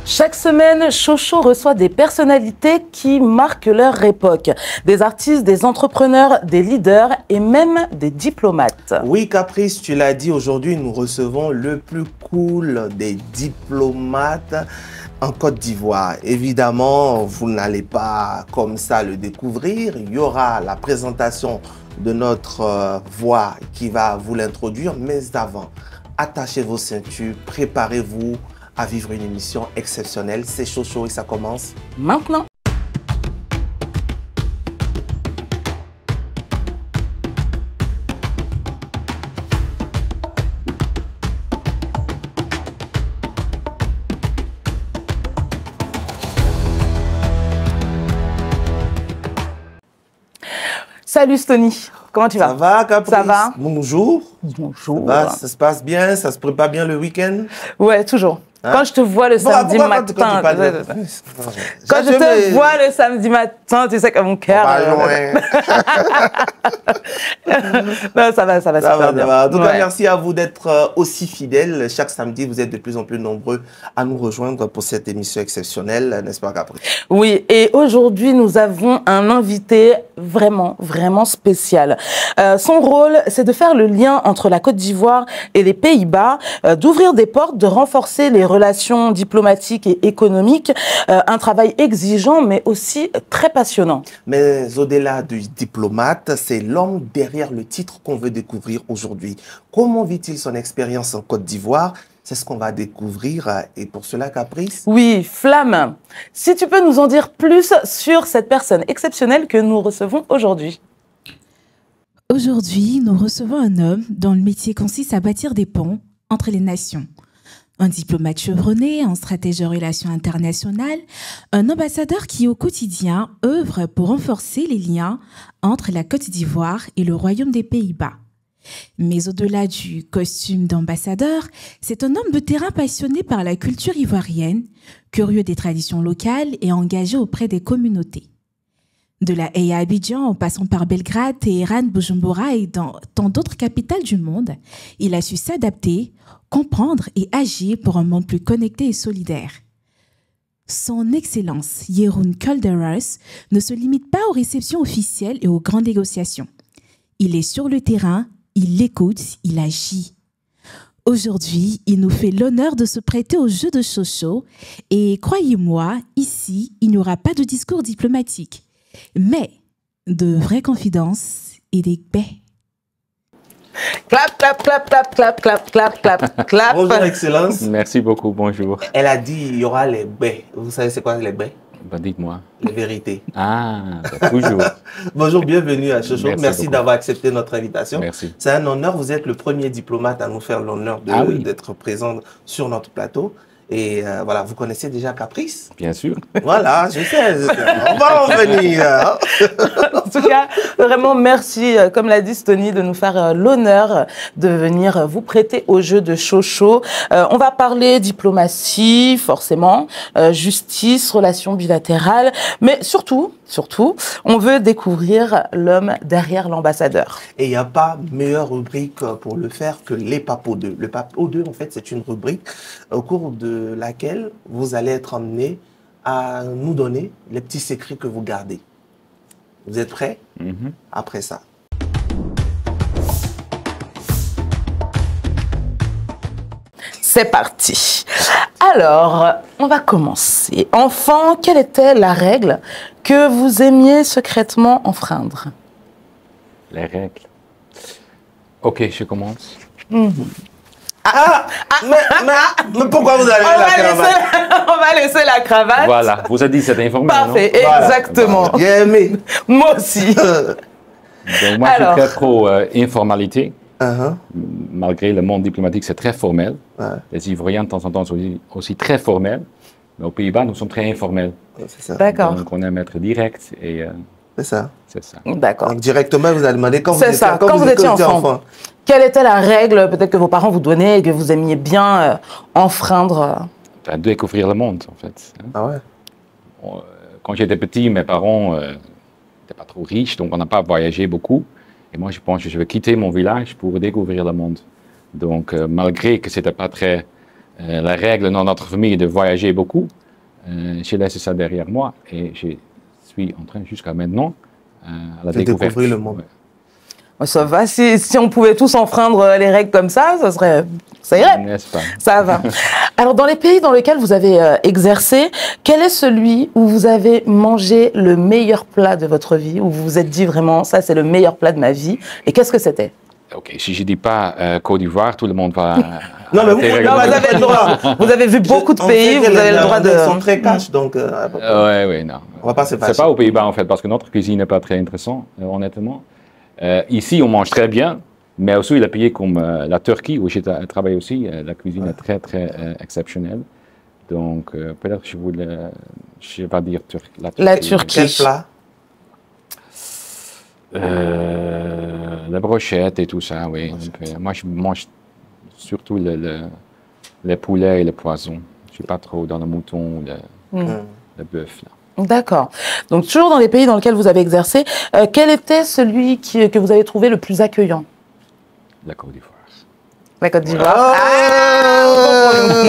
Chaque semaine, Chocho reçoit des personnalités qui marquent leur époque. Des artistes, des entrepreneurs, des leaders et même des diplomates. Oui, Caprice, tu l'as dit, aujourd'hui, nous recevons le plus cool des diplomates en Côte d'Ivoire. Évidemment, vous n'allez pas comme ça le découvrir. Il y aura la présentation de notre voix qui va vous l'introduire. Mais avant, attachez vos ceintures, préparez-vous à vivre une émission exceptionnelle. C'est Chocho et ça commence maintenant. Salut Stony, comment tu vas? Ça va, Caprice? Ça va? Bonjour. Bonjour. Ça se passe bien? Ça se prépare bien le week-end? Ouais, toujours. Hein? Quand je te vois le samedi matin, quand je te vois le samedi matin, tu sais que mon cœur... Non, ça va super bien. En tout cas, merci à vous d'être aussi fidèles. Chaque samedi, vous êtes de plus en plus nombreux à nous rejoindre pour cette émission exceptionnelle, n'est-ce pas, Capri? Oui, et aujourd'hui, nous avons un invité vraiment spécial. Son rôle, c'est de faire le lien entre la Côte d'Ivoire et les Pays-Bas, d'ouvrir des portes, de renforcer les relations diplomatiques et économiques. Un travail exigeant, mais aussi très passionnant. Mais au-delà du diplomate, c'est l'homme derrière le titre qu'on veut découvrir aujourd'hui. Comment vit-il son expérience en Côte d'Ivoire? C'est ce qu'on va découvrir. Et pour cela, Caprice? Oui, Flamme, si tu peux nous en dire plus sur cette personne exceptionnelle que nous recevons aujourd'hui. Aujourd'hui, nous recevons un homme dont le métier consiste à bâtir des ponts entre les nations. Un diplomate chevronné en stratégie de relations internationales, un ambassadeur qui au quotidien œuvre pour renforcer les liens entre la Côte d'Ivoire et le Royaume des Pays-Bas. Mais au-delà du costume d'ambassadeur, c'est un homme de terrain passionné par la culture ivoirienne, curieux des traditions locales et engagé auprès des communautés. De La Haye à Abidjan, en passant par Belgrade, Téhéran, Bujumbura et dans tant d'autres capitales du monde, il a su s'adapter, comprendre et agir pour un monde plus connecté et solidaire. Son Excellence, Jeroen Calderas, ne se limite pas aux réceptions officielles et aux grandes négociations. Il est sur le terrain, il écoute, il agit. Aujourd'hui, il nous fait l'honneur de se prêter au jeu de Chocho et croyez-moi, ici, il n'y aura pas de discours diplomatique, mais de vraies confidences et des baies. Clap, clap, clap, clap, clap, clap, clap, clap, clap. Bonjour, Excellence. Merci beaucoup, bonjour. Elle a dit il y aura les baies. Vous savez c'est quoi les baies? Ben, dites-moi. Les vérités. Ah, toujours. Bonjour, bienvenue à Chocho. Merci d'avoir accepté notre invitation. Merci. C'est un honneur. Vous êtes le premier diplomate à nous faire l'honneur d'être présent sur notre plateau. Et voilà, vous connaissez déjà Caprice? Bien sûr. Voilà, je sais. On va en venir. En tout cas, vraiment merci, comme l'a dit Stony, de nous faire l'honneur de venir vous prêter au jeu de Chocho. On va parler diplomatie, forcément, justice, relations bilatérales, mais surtout, on veut découvrir l'homme derrière l'ambassadeur. Et il n'y a pas meilleure rubrique pour le faire que les papos 2. Le papo 2, en fait, c'est une rubrique au cours de laquelle vous allez être amené à nous donner les petits secrets que vous gardez. Vous êtes prêts? Après ça. C'est parti. Alors, on va commencer. Enfant, quelle était la règle que vous aimiez secrètement enfreindre? Les règles. Ok, je commence. Mais pourquoi vous avez la cravate? On va laisser la cravate. Voilà, vous avez dit cette information. Parfait, non? exactement. J'ai aimé. Moi aussi. Donc, moi, je suis très pro informalité. Uh-huh. Malgré le monde diplomatique, c'est très formel. Ouais. Les Ivoiriens, de temps en temps, sont aussi très formels. Mais aux Pays-Bas, nous sommes très informels. C'est ça. D'accord. Donc, on aime être direct et C'est ça. c'est ça. D'accord. Donc, directement, vous allez demander quand vous étiez enfant. Quelle était la règle, peut-être que vos parents vous donnaient et que vous aimiez bien enfreindre? De découvrir le monde, en fait. Ah ouais. Quand j'étais petit, mes parents n'étaient pas trop riches, donc on n'a pas voyagé beaucoup. Et moi, je pense que je vais quitter mon village pour découvrir le monde. Donc, malgré que ce n'était pas très La règle dans notre famille est de voyager beaucoup. J'ai laissé ça derrière moi et je suis en train jusqu'à maintenant à la découverte. Découvrir le monde. Ouais. Ça va, si on pouvait tous enfreindre les règles comme ça irait. N'est-ce pas? Ça va. Alors, dans les pays dans lesquels vous avez exercé, quel est celui où vous avez mangé le meilleur plat de votre vie, où vous vous êtes dit vraiment, ça c'est le meilleur plat de ma vie, et qu'est-ce que c'était? Ok, si je dis pas Côte d'Ivoire, tout le monde va... Non, mais Non, vous avez le droit. Vous avez vu beaucoup de pays, vous avez le droit de... Ils sont très cash, donc... ouais, non. On va pas se fâcher. C'est pas aux Pays-Bas, en fait, parce que notre cuisine n'est pas très intéressante, honnêtement. Ici, on mange très bien, mais aussi les pays comme la Turquie, où j'ai travaillé aussi, la cuisine est très, très exceptionnelle. Donc, peut-être que je vais pas dire la Turquie. La Turquie. Quel plat? La brochette et tout ça, oui. Moi, je mange surtout les poulets et le poisson. Je suis pas trop dans le mouton ou le bœuf. D'accord. Donc, toujours dans les pays dans lesquels vous avez exercé, quel était celui que vous avez trouvé le plus accueillant? La Côte d'Ivoire. La Côte d'Ivoire.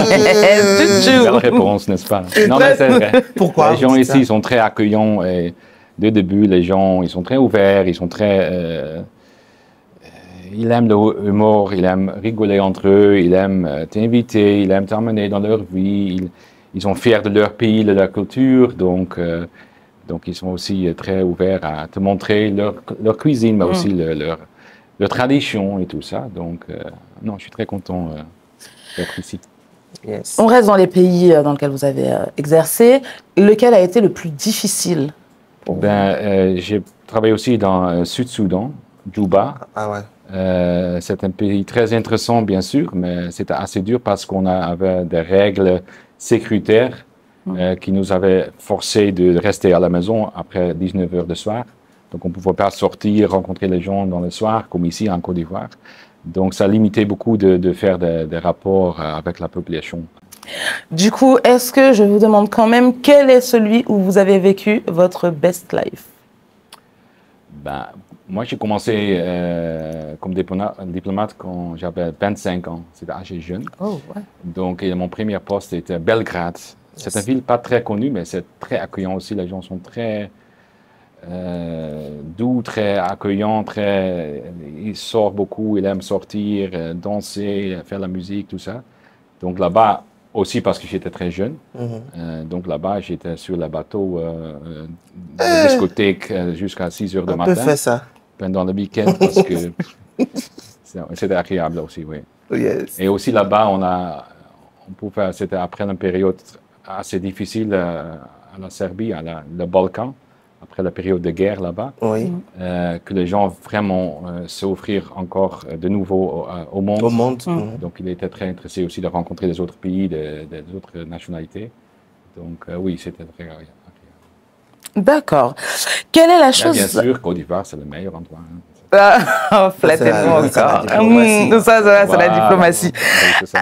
Belle réponse, n'est-ce pas? Non, mais c'est vrai. Pourquoi? Les gens ici sont très accueillants et dès le début, les gens, ils sont très ouverts, ils sont très... ils aiment l'humour, ils aiment rigoler entre eux, ils aiment t'inviter, ils aiment t'emmener dans leur vie, ils sont fiers de leur pays, de leur culture, donc ils sont aussi très ouverts à te montrer leur cuisine, mais aussi leur tradition et tout ça. Donc, non, je suis très content d'être ici. Yes. On reste dans les pays dans lesquels vous avez exercé. Lequel a été le plus difficile pour vous? J'ai travaillé aussi dans le Sud-Soudan, Djouba. Ah ouais. C'est un pays très intéressant, bien sûr, mais c'était assez dur parce qu'on avait des règles sécuritaires qui nous avaient forcé de rester à la maison après 19 heures de soir. Donc, on ne pouvait pas sortir, rencontrer les gens dans le soir, comme ici en Côte d'Ivoire. Donc, ça limitait beaucoup de faire des rapports avec la population. Du coup, est-ce que je vous demande quand même quel est celui où vous avez vécu votre best life? Moi, j'ai commencé comme diplomate quand j'avais 25 ans. C'était assez jeune. Oh, ouais. Donc, mon premier poste était Belgrade. C'est une ville pas très connue, mais c'est très accueillant aussi. Les gens sont très doux, très accueillants, ils sortent beaucoup, ils aiment sortir, danser, faire la musique, tout ça. Donc là-bas, aussi parce que j'étais très jeune, donc là-bas, j'étais sur le bateau de discothèque jusqu'à 6 heures du matin. On peut faire ça. Pendant le week-end, parce que c'était agréable aussi, oui. Yes. Et aussi là-bas, c'était après une période assez difficile à la Serbie, le Balkan, après la période de guerre là-bas, Oui. que les gens vraiment s'offrir encore de nouveau au monde. Au monde. Donc, il était très intéressé aussi de rencontrer des autres pays, des autres nationalités. Donc, oui, c'était très agréable. D'accord. Quelle est la chose... Bien sûr, Côte d'Ivoire, c'est le meilleur endroit. Flattez-vous encore. Ça, c'est la diplomatie. Oui, c'est ça.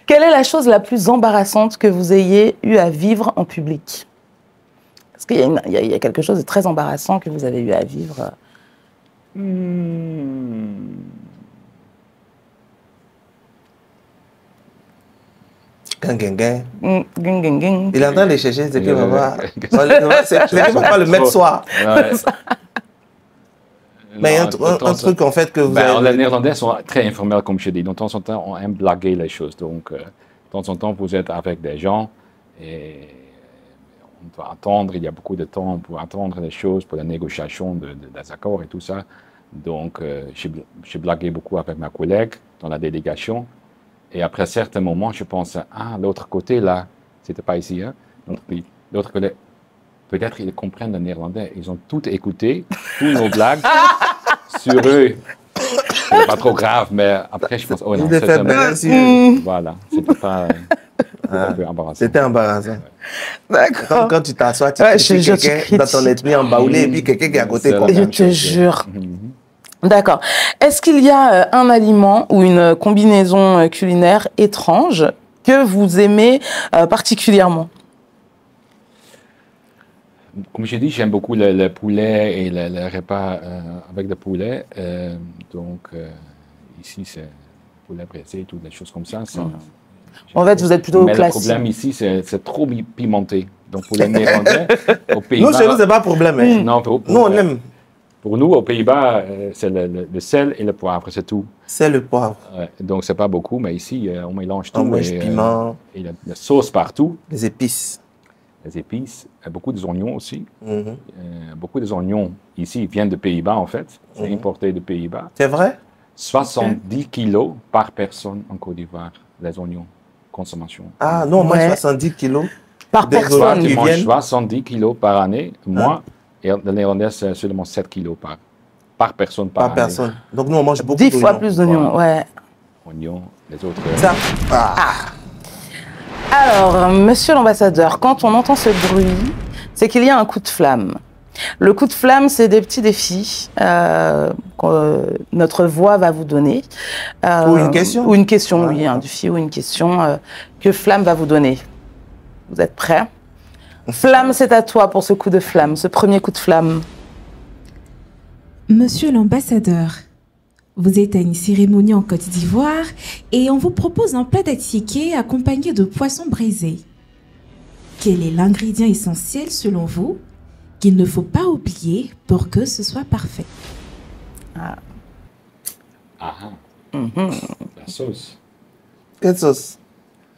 Quelle est la chose la plus embarrassante que vous ayez eu à vivre en public? Est-ce qu'il y a quelque chose de très embarrassant que vous avez eu à vivre? Il est en train de chercher ce qu'il va voir. C'est qu'il va pas le mettre soi. Mais il y a un truc en fait que vous avez... Les Néerlandais sont très informels, comme je dis. De temps en temps, on aime blaguer les choses. Donc, de temps en temps, vous êtes avec des gens et on doit attendre. Il y a beaucoup de temps pour attendre les choses, pour la négociation des accords et tout ça. Donc, j'ai blagué beaucoup avec ma collègue dans la délégation. Et après certains moments, je pense, l'autre côté, là, c'était pas ici, hein, l'autre côté, peut-être ils comprennent le néerlandais. Ils ont tout écouté, tous nos blagues sur eux. C'est pas trop grave, mais après, je pense, oh non, voilà, c'était pas un peu embarrassant. C'était embarrassant. D'accord. Quand tu t'assois, tu critiques quelqu'un dans ton esprit embaoulé, et puis quelqu'un qui est à côté. Je te jure. D'accord. Est-ce qu'il y a un aliment ou une combinaison culinaire étrange que vous aimez particulièrement? Comme j'ai dit, j'aime beaucoup le poulet et le repas avec le poulet. Donc, ici, c'est poulet braisé, toutes les choses comme ça. En fait, vous êtes plutôt Mais classique. le problème ici, c'est trop pimenté. Donc pour les Néerlandais, aux Pays-Bas... Nous, chez nous, c'est pas un problème. Hein. Non, Nous, on aime. Pour nous, aux Pays-Bas, c'est le sel et le poivre, c'est tout. C'est le poivre. Donc, c'est pas beaucoup, mais ici, on mélange tout. On mange piment. Et la sauce partout. Les épices. Les épices. Beaucoup des oignons aussi. Beaucoup des oignons ici viennent des Pays-Bas, en fait. C'est importé des Pays-Bas. C'est vrai? 70 kilos par personne en Côte d'Ivoire, les oignons, consommation. Ah non, moi, 70 kilos. Par personne. Tu manges 70 kilos par année. Moi, et le Néerlandais, c'est seulement 7 kilos par personne par année. Personne. Donc, nous, on mange beaucoup 10 d'oignons. fois plus d'oignons, Voilà. ouais. Oignons, les autres... Ça. Alors, monsieur l'ambassadeur, quand on entend ce bruit, c'est qu'il y a un coup de flamme. Le coup de flamme, c'est des petits défis que notre voix va vous donner. Ou une question. Ou une question, oui, un défi ou une question que Flamme va vous donner. Vous êtes prêts? Flamme, c'est à toi pour ce coup de flamme, ce premier coup de flamme. Monsieur l'ambassadeur, vous êtes à une cérémonie en Côte d'Ivoire et on vous propose un plat d'attiqué accompagné de poissons braisés. Quel est l'ingrédient essentiel selon vous qu'il ne faut pas oublier pour que ce soit parfait? La sauce. Quelle sauce?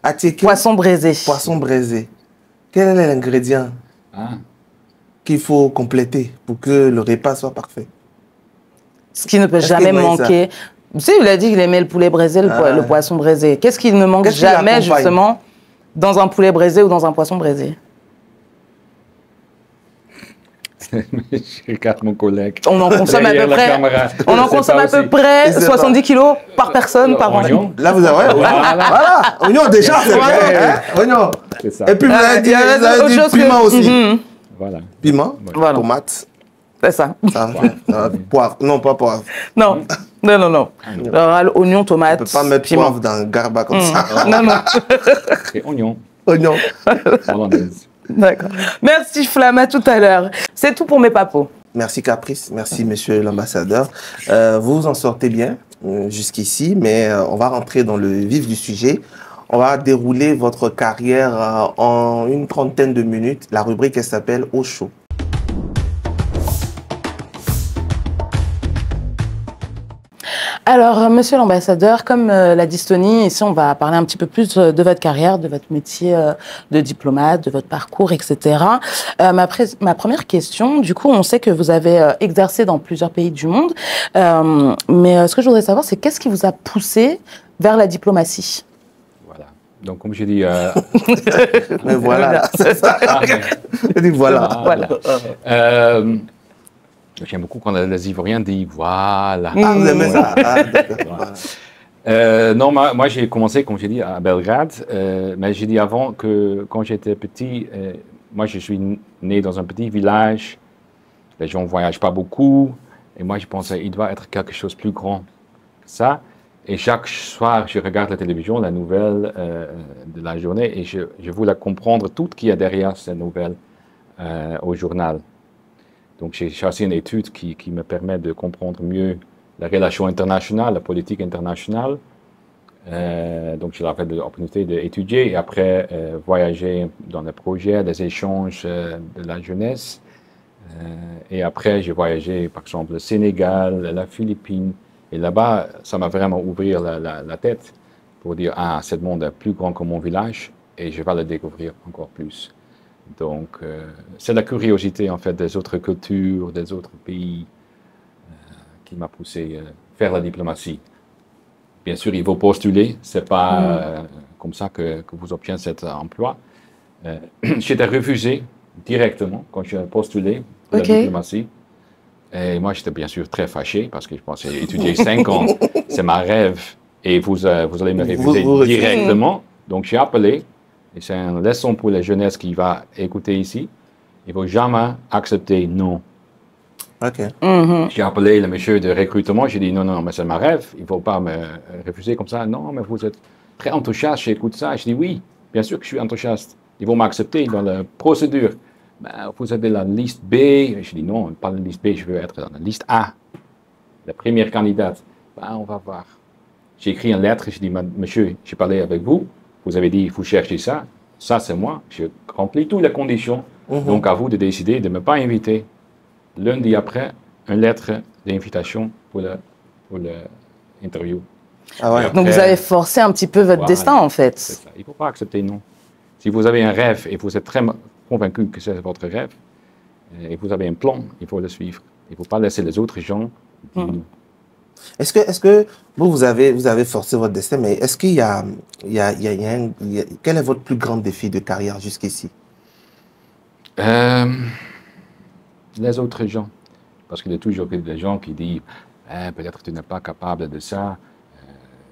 Attiqué. Poisson braisé. Poisson braisé. Quel est l'ingrédient qu'il faut compléter pour que le repas soit parfait? Ce qui ne peut jamais manquer. Tu sais, il a dit qu'il aimait le poulet braisé, le poisson braisé. Qu'est-ce qui ne manque jamais, justement, dans un poulet braisé ou dans un poisson braisé? Je regarde mon collègue. On en consomme à peu près. On en consomme à peu près 70 kilos par personne par an. Là, vous avez. Voilà. Oignon, déjà, c'est vrai. Oignon. C'est ça. Et puis, vous avez dit piment aussi. Voilà. Piment, Voilà. tomate. C'est ça. Poivre. Non, pas poivre. Non. Alors, oignon, tomate. On ne peut pas mettre piment. poivre dans le garba comme ça. Non. C'est oignon. Oignon. Hollandaise. D'accord. Merci Flamme, à tout à l'heure. C'est tout pour mes papos. Merci Caprice, merci Monsieur l'ambassadeur. Vous vous en sortez bien jusqu'ici, mais on va rentrer dans le vif du sujet. On va dérouler votre carrière en une trentaine de minutes. La rubrique, elle s'appelle Au chaud. Alors, monsieur l'ambassadeur, comme l'a dit Stony, ici, on va parler un petit peu plus de votre carrière, de votre métier de diplomate, de votre parcours, etc. Ma première question, du coup, on sait que vous avez exercé dans plusieurs pays du monde, mais ce que je voudrais savoir, c'est qu'est-ce qui vous a poussé vers la diplomatie? Voilà. Donc, comme je dis... Mais voilà, c'est ça. Je dis voilà. J'aime beaucoup quand les Ivoiriens disent voilà. Ah, vous aimez ça? Non, moi j'ai commencé, comme j'ai dit, à Belgrade, mais j'ai dit avant que quand j'étais petit, moi je suis né dans un petit village, les gens ne voyagent pas beaucoup, et moi je pensais il doit être quelque chose de plus grand que ça. Et chaque soir, je regarde la télévision, la nouvelle de la journée, et je voulais comprendre tout ce qu'il y a derrière ces nouvelles au journal. Donc, j'ai choisi une étude qui me permet de comprendre mieux la relation internationale, la politique internationale. Donc, j'ai l'opportunité d'étudier et après voyager dans les projets, des échanges de la jeunesse. Et après, j'ai voyagé, par exemple, au Sénégal, la Philippines. Et là-bas, ça m'a vraiment ouvert la tête pour dire, ah, ce monde est plus grand que mon village et je vais le découvrir encore plus. Donc, c'est la curiosité, en fait, des autres cultures, des autres pays qui m'a poussé à faire la diplomatie. Bien sûr, il faut postuler. Ce n'est pas comme ça que vous obtenez cet emploi. J'étais refusé directement quand j'ai postulé pour la diplomatie. Et moi, j'étais bien sûr très fâché parce que je pensais étudier 5 ans, c'est ma rêve. Et vous allez me refuser directement. Donc, j'ai appelé. Et c'est une leçon pour la jeunesse qui va écouter ici. Il ne faut jamais accepter non. J'ai appelé le monsieur de recrutement. J'ai dit non, mais c'est ma rêve. Il ne faut pas me refuser comme ça. Non, mais vous êtes très enthousiaste. J'écoute ça. Je dis oui, bien sûr que je suis enthousiaste. Il faut m'accepter dans la procédure. Ben, vous êtes de la liste B. Je dis non, pas la liste B. Je veux être dans la liste A. La première candidate. Ben, on va voir. J'ai écrit une lettre. Je dis monsieur, j'ai parlé avec vous. vous avez dit, vous cherchez ça, ça c'est moi, je remplis toutes les conditions. Donc à vous de décider de ne me pas inviter. Lundi après, une lettre d'invitation pour l'interview. Ah ouais. Donc vous avez forcé un petit peu votre destin en fait. C'est ça. Il ne faut pas accepter non. Si vous avez un rêve et vous êtes très convaincu que c'est votre rêve, et vous avez un plan, il faut le suivre. Il ne faut pas laisser les autres gens dire non. Est-ce que vous avez forcé votre destin, mais est-ce qu'il y a, quel est votre plus grand défi de carrière jusqu'ici? Les autres gens. Parce qu'il y a toujours des gens qui disent peut-être tu n'es pas capable de ça,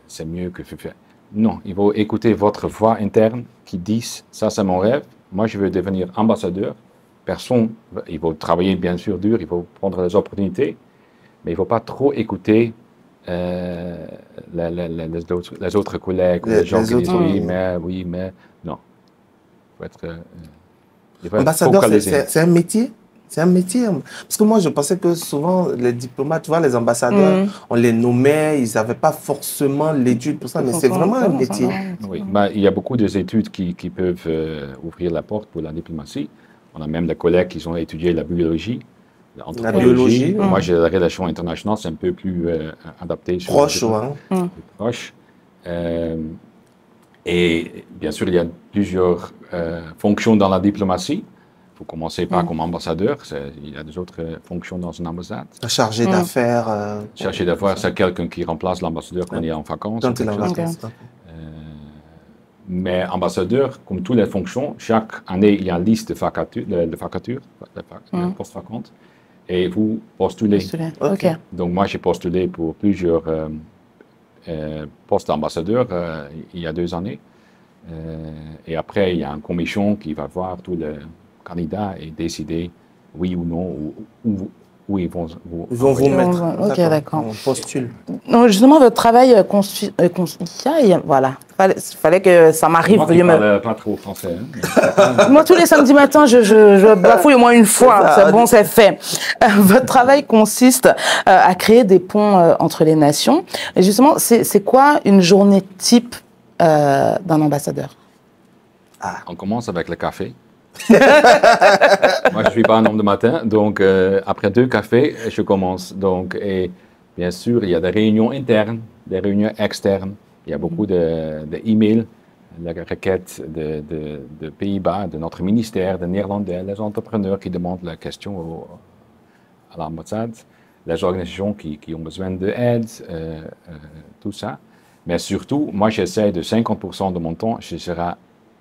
c'est mieux que tu fais. Non, il faut écouter votre voix interne qui dit ça c'est mon rêve, moi je veux devenir ambassadeur. Personne, il faut travailler bien sûr dur, il faut prendre les opportunités, mais il ne faut pas trop écouter les autres collègues, les gens qui disent oui, mais non. Il faut être ambassadeur, focalisé. c'est un métier? C'est un métier. Parce que moi, je pensais que souvent, les diplomates, tu vois, les ambassadeurs, on les nommait, ils n'avaient pas forcément l'étude pour ça, mais c'est vraiment un métier. Oui, bah, il y a beaucoup d'études qui peuvent ouvrir la porte pour la diplomatie. On a même des collègues qui ont étudié la biologie, la biologie. Moi, j'ai la relation internationale, c'est un peu plus adapté. Proche, ouais. Proche. Et bien sûr, il y a plusieurs fonctions dans la diplomatie. Il faut commencer par comme ambassadeur. Il y a des autres fonctions dans une ambassade. Chargé d'affaires. Chargé d'affaires, c'est quelqu'un qui remplace l'ambassadeur quand il est en vacances. Quand il est en vacances. Mais ambassadeur, comme toutes les fonctions, chaque année, il y a une liste de vacatures, postes vacantes, et vous postulez. Okay. Donc moi, j'ai postulé pour plusieurs postes d'ambassadeur il y a 2 années. Et après, il y a une commission qui va voir tous les candidats et décider oui ou non, où ils vont vous mettre. Ok, d'accord. On postule. Donc, justement, votre travail voilà. Fallait que ça m'arrive. Moi, je ne parle pas trop français. Hein. Moi, tous les samedis matins, je bafouille au moins une fois. C'est bon, c'est fait. Votre travail consiste à créer des ponts entre les nations. Et justement, c'est quoi une journée type d'un ambassadeur? On commence avec le café. Moi, je ne suis pas un homme de matin, donc après 2 cafés, je commence. Donc, et bien sûr, il y a des réunions internes, des réunions externes. Il y a beaucoup d'emails, la requête de Pays-Bas, de notre ministère, des Néerlandais, les entrepreneurs qui demandent la question à l'ambassade, les organisations qui ont besoin d'aide, tout ça. Mais surtout, moi, j'essaie de 50% de mon temps, je serai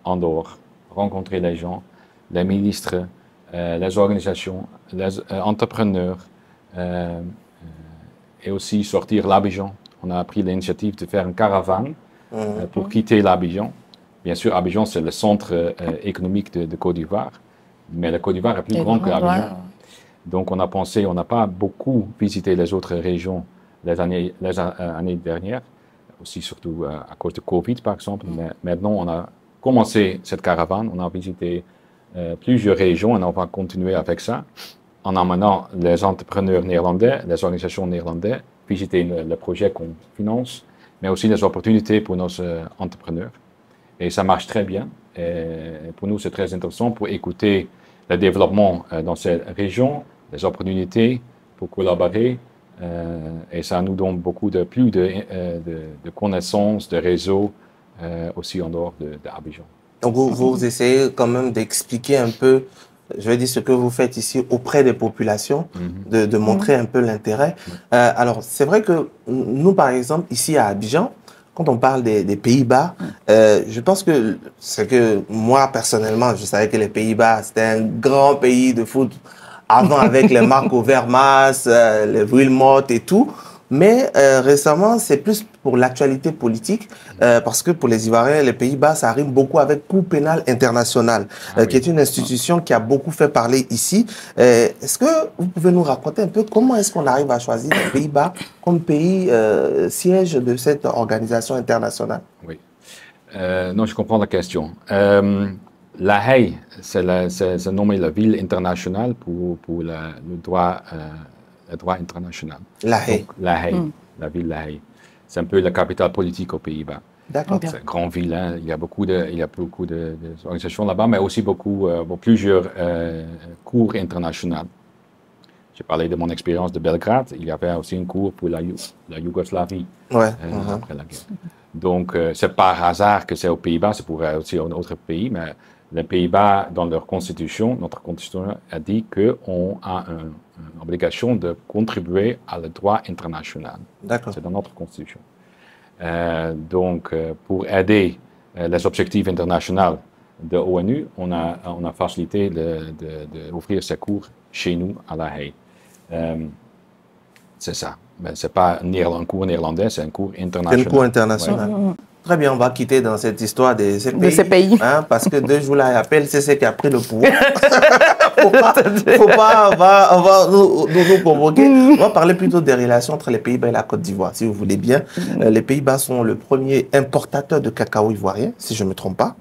en dehors, rencontrer les gens, les ministres, les organisations, les entrepreneurs, et aussi sortir l'Abidjan. On a pris l'initiative de faire une caravane pour quitter l'Abidjan. Bien sûr, Abidjan, c'est le centre économique de Côte d'Ivoire, mais la Côte d'Ivoire est plus grande que l'Abidjan. Donc, on a pensé, on n'a pas beaucoup visité les autres régions les années dernières, aussi surtout à cause de Covid, par exemple. Mais maintenant, on a commencé cette caravane, on a visité plusieurs régions et on va continuer avec ça, en emmenant les entrepreneurs néerlandais, les organisations néerlandaises, visiter le projet qu'on finance, mais aussi les opportunités pour nos entrepreneurs. Et ça marche très bien. Et pour nous, c'est très intéressant pour écouter le développement dans ces régions, les opportunités pour collaborer. Et ça nous donne beaucoup de connaissances, de réseaux, aussi en dehors d'Abidjan. Donc vous essayez quand même d'expliquer un peu, je vais dire, ce que vous faites ici auprès des populations, de montrer un peu l'intérêt. Alors, c'est vrai que nous, par exemple, ici à Abidjan, quand on parle des Pays-Bas, je pense que c'est que moi, personnellement, je savais que les Pays-Bas, c'était un grand pays de foot avant avec les Marc Overmars, les Wilmot et tout. Mais récemment, c'est plus pour l'actualité politique, parce que pour les Ivoiriens, les Pays-Bas, ça rime beaucoup avec Cour pénale internationale, qui est une institution qui a beaucoup fait parler ici. Est-ce que vous pouvez nous raconter un peu comment est-ce qu'on arrive à choisir les Pays-Bas comme pays siège de cette organisation internationale? Oui. Non, je comprends la question. La Haye, c'est nommé la ville internationale pour le droit international. La Haye. Donc, La Haye, la ville La Haye. C'est un peu la capitale politique aux Pays-Bas. D'accord. Ok. C'est une grande ville, hein. Il y a beaucoup d'organisations là-bas, mais aussi plusieurs cours internationaux. J'ai parlé de mon expérience de Belgrade. Il y avait aussi un cours pour la Yougoslavie Ouais. après la guerre. Donc, c'est par hasard que c'est aux Pays-Bas, c'est pour aussi un autre pays, mais les Pays-Bas, dans leur constitution, notre constitution a dit qu'on a une obligation de contribuer à le droit international. D'accord. C'est dans notre constitution. Pour aider les objectifs internationaux de l'ONU, on a facilité d'ouvrir ces cours chez nous à La Haye. C'est ça. Mais ce n'est pas un cours néerlandais, c'est un cours international. C'est un cours international. Ouais. Très bien, on va quitter dans cette histoire de ces pays. Hein, parce que 2 jours là, il appelle, c'est ce qui a pris le pouvoir. faut pas, on va nous convoquer. On va parler plutôt des relations entre les Pays-Bas et la Côte d'Ivoire, si vous voulez bien. Les Pays-Bas sont le premier importateur de cacao ivoirien, si je ne me trompe pas.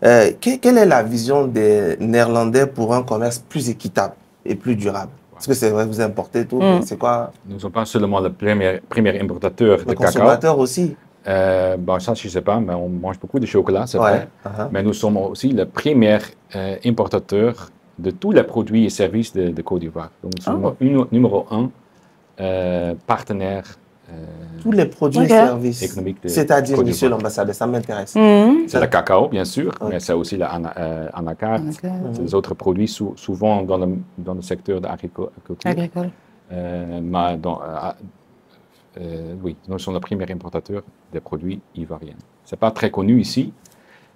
Quelle est la vision des Néerlandais pour un commerce plus équitable et plus durable? Parce que c'est vrai que vous importez tout, mais c'est quoi? Nous ne sommes pas seulement le premier importateur de cacao. Consommateurs aussi. Ça, je ne sais pas, mais on mange beaucoup de chocolat, c'est vrai. Mais nous sommes aussi le premier importateur de tous les produits et services de Côte d'Ivoire. Donc, nous sommes numéro 1 partenaire tous les produits et services économiques de C'est-à-dire, monsieur l'ambassadeur, ça m'intéresse. C'est le cacao, bien sûr, mais c'est aussi l'anacarde, c'est les autres produits, souvent dans le secteur de l'agriculture. Oui, nous sommes le premier importateur des produits ivoiriens. Ce n'est pas très connu ici,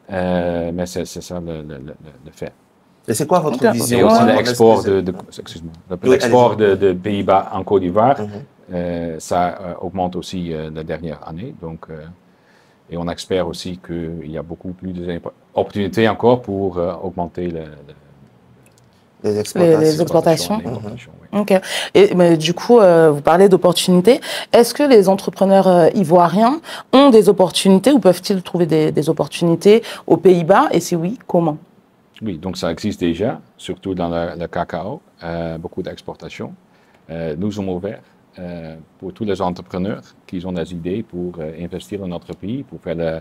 mais c'est ça le fait. Et c'est quoi votre vision? Et aussi l'export de Pays-Bas en Côte d'Ivoire, ça augmente aussi la dernière année. Donc, et on espère aussi qu'il y a beaucoup plus d'opportunités encore pour augmenter les exportations. Oui. Okay. Mais du coup, vous parlez d'opportunités. Est-ce que les entrepreneurs ivoiriens ont des opportunités ou peuvent-ils trouver des opportunités aux Pays-Bas? Et si oui, comment? Oui, donc ça existe déjà, surtout dans le cacao, beaucoup d'exportations. Nous sommes ouverts pour tous les entrepreneurs qui ont des idées pour investir dans notre pays, pour faire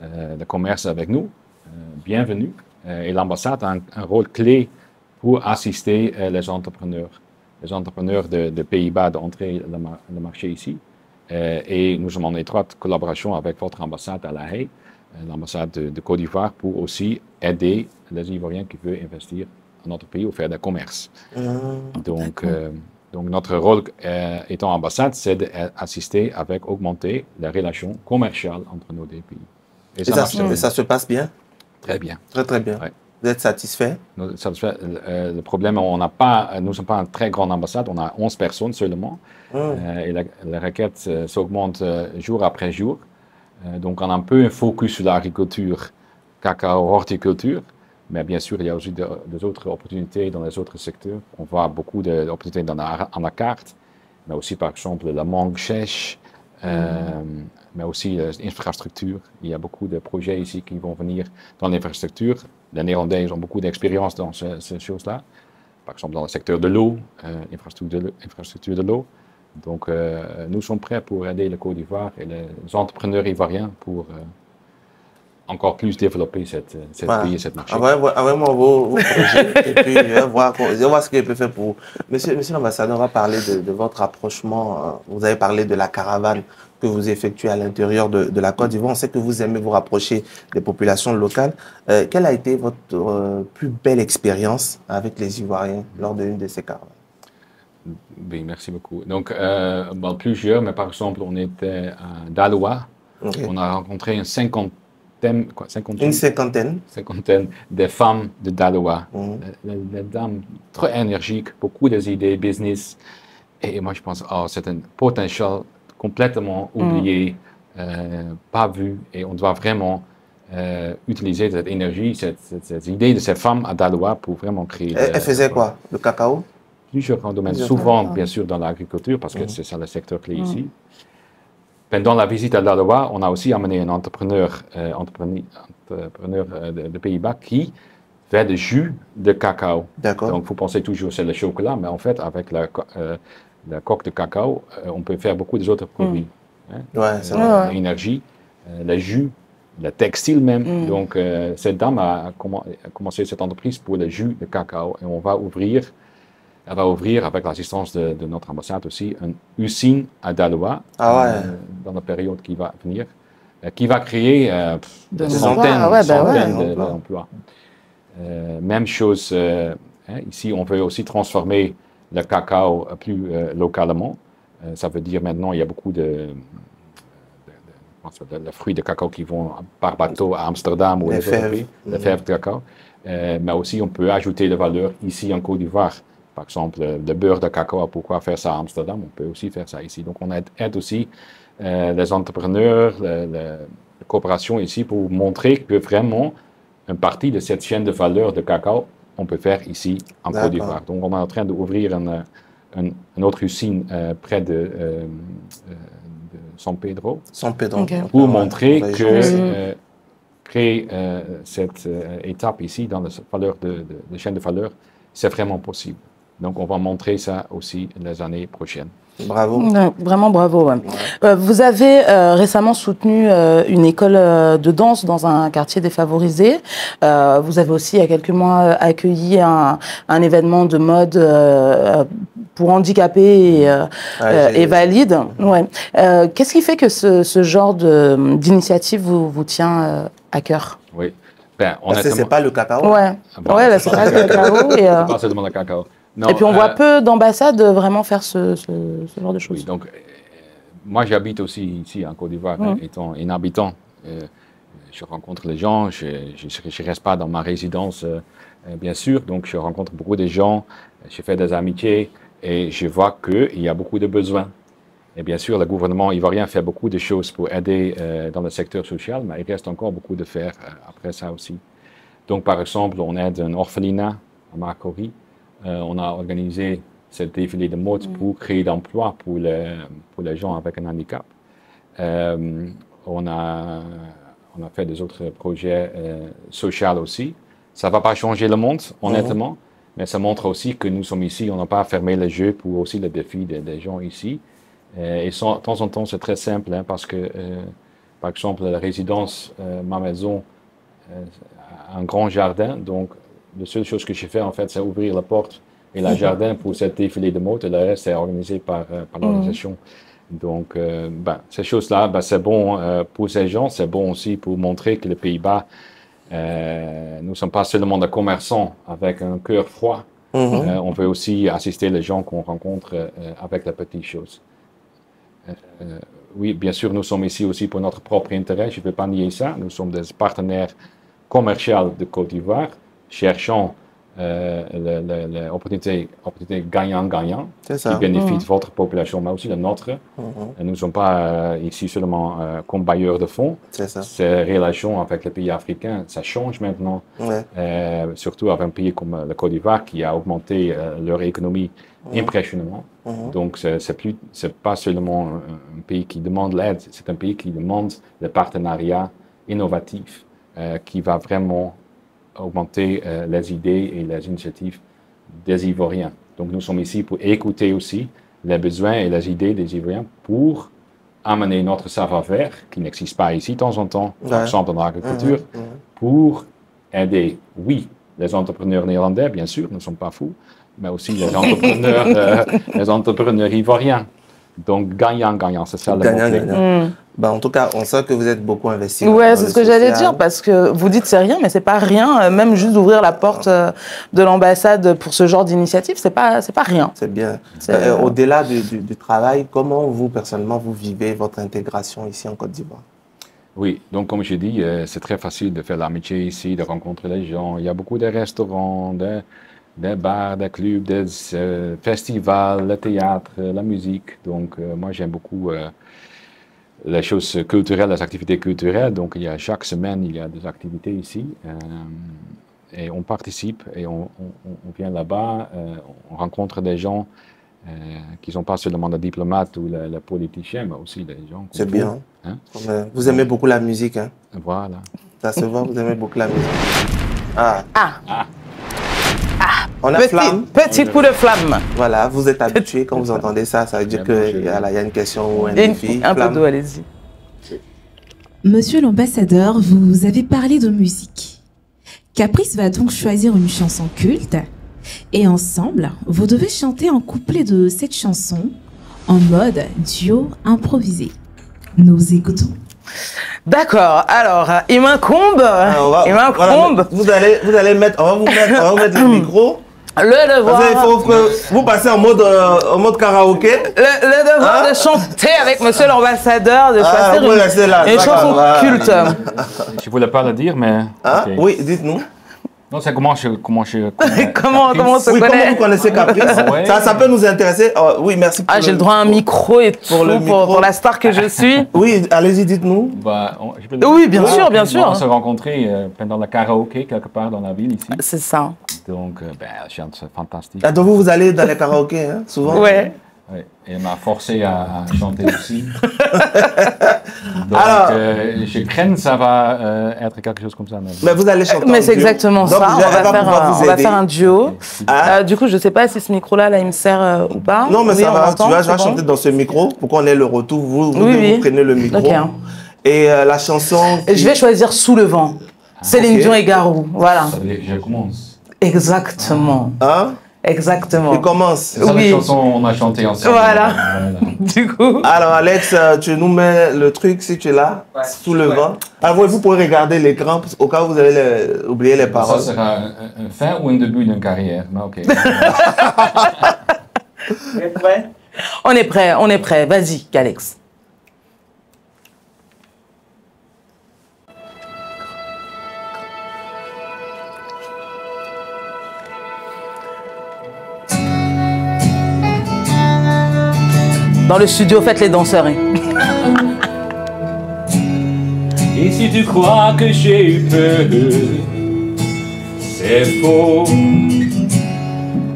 le commerce avec nous. Bienvenue. Et l'ambassade a un rôle clé pour assister les entrepreneurs de Pays-Bas d'entrer le marché ici. Et nous sommes en étroite collaboration avec votre ambassade à La Haye, l'ambassade de Côte d'Ivoire, pour aussi aider les Ivoiriens qui veulent investir dans notre pays ou faire du commerce. Donc, notre rôle étant ambassade, c'est d'assister avec augmenter les relations commerciales entre nos deux pays. Et ça se passe bien? Très bien. Très, très bien. Ouais. Vous êtes satisfait? Le problème, nous ne sommes pas une très grande ambassade, on a 11 personnes seulement. Et la requête s'augmente jour après jour. Donc, on a un peu un focus sur l'agriculture, cacao, horticulture. Mais bien sûr, il y a aussi des autres opportunités dans les autres secteurs. On voit beaucoup d'opportunités dans la carte, mais aussi, par exemple, la mangue sèche, mais aussi l'infrastructure. Il y a beaucoup de projets ici qui vont venir dans l'infrastructure. Les Néerlandais ont beaucoup d'expérience dans ces choses-là. Par exemple, dans le secteur de l'eau, infrastructure de l'eau. Donc, nous sommes prêts pour aider le Côte d'Ivoire et les entrepreneurs ivoiriens pour encore plus développer cette pays et cette marché. Envoyez-moi vos projets et puis je vais voir ce que je peux faire pour vous. Monsieur l'ambassadeur, on va parler de votre rapprochement. Vous avez parlé de la caravane que vous effectuez à l'intérieur de la Côte d'Ivoire. On sait que vous aimez vous rapprocher des populations locales. Quelle a été votre plus belle expérience avec les Ivoiriens lors d'une de ces caravanes? Oui, merci beaucoup. Donc, plusieurs, mais par exemple, on était à Daloa. Okay. On a rencontré une cinquantaine de femmes de Daloa. Des dames très énergiques, beaucoup d'idées, business. Et moi, je pense, c'est un potentiel complètement oublié, pas vu. Et on doit vraiment utiliser cette énergie, cette idée de ces femmes à Daloa pour vraiment créer... Elles faisaient quoi? Le cacao? Plusieurs domaines, souvent, bien sûr, dans l'agriculture, parce que c'est ça le secteur clé ici. Pendant la visite à Daloa, on a aussi amené un entrepreneur de Pays-Bas qui fait du jus de cacao. Donc, vous pensez toujours c'est le chocolat, mais en fait, avec la coque de cacao, on peut faire beaucoup d'autres produits. Ouais, c'est vrai. L'énergie, le jus le textile même. Donc, cette dame a commencé cette entreprise pour le jus de cacao. Et elle va ouvrir, avec l'assistance de notre ambassade aussi, une usine à Daloa dans la période qui va venir, qui va créer des centaines d'emplois. Même chose, ici, on veut aussi transformer le cacao plus localement. Ça veut dire maintenant, il y a beaucoup de fruits de cacao qui vont par bateau à Amsterdam ou les fèves de cacao. Mais aussi, on peut ajouter de valeur ici en Côte d'Ivoire. Par exemple, le beurre de cacao, pourquoi faire ça à Amsterdam? On peut aussi faire ça ici. Donc, on aide aussi les entrepreneurs, les coopérations ici pour montrer que vraiment, une partie de cette chaîne de valeur de cacao, on peut faire ici en Côte d'Ivoire. Donc, on est en train d'ouvrir une autre usine près de San Pedro. Pour montrer que créer cette étape ici dans la chaîne de valeur, c'est vraiment possible. Donc, on va montrer ça aussi les années prochaines. Bravo. Vraiment bravo. Ouais. Vous avez récemment soutenu une école de danse dans un quartier défavorisé. Vous avez aussi, il y a quelques mois, accueilli un événement de mode pour handicapés et valides. Ouais. Qu'est-ce qui fait que ce genre d'initiative vous tient à cœur? Oui. C'est pas le cacao. Ouais, c'est pas le cacao. C'est pas seulement le cacao. Non, et puis on voit peu d'ambassades vraiment faire ce genre de choses. Oui, donc moi j'habite aussi ici en Côte d'Ivoire, étant un habitant. Je rencontre les gens, je ne reste pas dans ma résidence, bien sûr, donc je rencontre beaucoup de gens, je fais des amitiés et je vois qu'il y a beaucoup de besoins. Et bien sûr, le gouvernement ivoirien fait beaucoup de choses pour aider dans le secteur social, mais il reste encore beaucoup de faire après ça aussi. Donc par exemple, on aide un orphelinat à Marcory. On a organisé ce défilé de mode pour créer d'emplois pour les gens avec un handicap. On a fait des autres projets sociaux aussi. Ça ne va pas changer le monde, honnêtement, mais ça montre aussi que nous sommes ici, on n'a pas fermé les jeux pour aussi le défi des gens ici. Et de temps en temps, c'est très simple, parce que, par exemple, la résidence, ma maison, a un grand jardin, donc la seule chose que je fais, en fait, c'est ouvrir la porte et le jardin pour cette défilé de mode, et le reste est organisé par l'organisation. Donc, ces choses-là, c'est bon pour ces gens, c'est bon aussi pour montrer que les Pays-Bas, nous ne sommes pas seulement des commerçants avec un cœur froid, on veut aussi assister les gens qu'on rencontre avec les petites choses. Oui, bien sûr, nous sommes ici aussi pour notre propre intérêt, je ne peux pas nier ça. Nous sommes des partenaires commerciaux de Côte d'Ivoire, cherchant l'opportunité gagnant-gagnant qui bénéficie de votre population, mais aussi de notre. Nous ne sommes pas ici seulement comme bailleurs de fonds. Ces relations avec les pays africains, ça change maintenant, surtout avec un pays comme la Côte d'Ivoire qui a augmenté leur économie impressionnellement. Donc, c'est pas seulement un pays qui demande l'aide, c'est un pays qui demande le partenariat innovatif qui va vraiment augmenter les idées et les initiatives des Ivoiriens. Donc, nous sommes ici pour écouter aussi les besoins et les idées des Ivoiriens pour amener notre savoir-faire, qui n'existe pas ici de temps en temps, par exemple dans l'agriculture, pour aider, oui, les entrepreneurs néerlandais, bien sûr, nous ne sommes pas fous, mais aussi les entrepreneurs ivoiriens. Donc, gagnant-gagnant, c'est ça le mot-clé. En tout cas, on sent que vous êtes beaucoup investi. Oui, c'est ce que j'allais dire, parce que vous dites c'est rien, mais c'est pas rien. Même juste d'ouvrir la porte de l'ambassade pour ce genre d'initiative, c'est pas rien. C'est bien. Au-delà du travail, comment vous, personnellement, vous vivez votre intégration ici en Côte d'Ivoire? Oui, donc comme je dis, c'est très facile de faire l'amitié ici, de rencontrer les gens. Il y a beaucoup de restaurants, des bars, des clubs, des festivals, le théâtre, la musique. Donc, moi, j'aime beaucoup les choses culturelles, les activités culturelles. Donc, chaque semaine, il y a des activités ici. Et on participe et on vient là-bas, on rencontre des gens qui ne sont pas seulement des diplomates ou les politiciens, mais aussi des gens. C'est bien. Hein? Vous aimez beaucoup la musique, hein? Voilà. Ça se voit, vous aimez beaucoup la musique. On a flamme. Petit coup de flamme. Voilà, vous êtes habitué quand vous entendez ça, ça veut dire qu'il y a une question ou un défi. Un peu d'eau, allez-y. Monsieur l'ambassadeur, vous avez parlé de musique. Caprice va donc choisir une chanson culte et ensemble, vous devez chanter un couplet de cette chanson en mode duo improvisé. Nous écoutons. D'accord, alors, il m'incombe. Il m'incombe. Voilà, vous allez mettre, on va vous mettre le micro. Le devoir. Parce qu'il faut que vous passez en mode karaoké. Le devoir de chanter avec monsieur l'ambassadeur, de choisir une chanson culte. Je ne voulais pas le dire, mais. Hein? Okay. Oui, dites-nous. Non, c'est comment je comment se oui, comment vous connaissez Caprice? Ouais. Ça peut nous intéresser. Oh, oui, merci. Ah, j'ai le droit à un micro et tout pour la star que je suis. Oui, allez-y, dites-nous. Bah, oui, bien sûr, bien sûr. On s'est rencontrés pendant le karaoké quelque part dans la ville ici. C'est ça. Donc, c'est fantastique. Ah, donc vous allez dans les karaokés, hein, souvent? Ouais. Oui, et elle m'a forcé à chanter aussi. Donc, alors, je crains que ça va être quelque chose comme ça. Mais vous allez chanter. Mais c'est exactement ça. On va faire un duo. Ah. Du coup, je ne sais pas si ce micro-là, là, il me sert ou pas. Non, mais oui, ça va. entend, Tu vas chanter dans ce micro pour qu'on ait le retour. Vous prenez le micro. Okay. Et la chanson. Et je vais choisir Sous le vent. Céline Dion et Garou. Voilà. Je commence. Exactement. Hein? Exactement. Il commence. C'est ça la chanson on a chanté ensemble. Voilà. Du coup. Alors Alex, tu nous mets le truc si tu es là, sous le vent. Alors vous pouvez regarder l'écran au cas où vous allez oublier les paroles. Ça sera un fin ou un début d'une carrière, mais ok. On est prêt, on est prêt. Vas-y, Alex. Dans le studio, faites les danseurs. Hein. Et si tu crois que j'ai eu peur, c'est faux.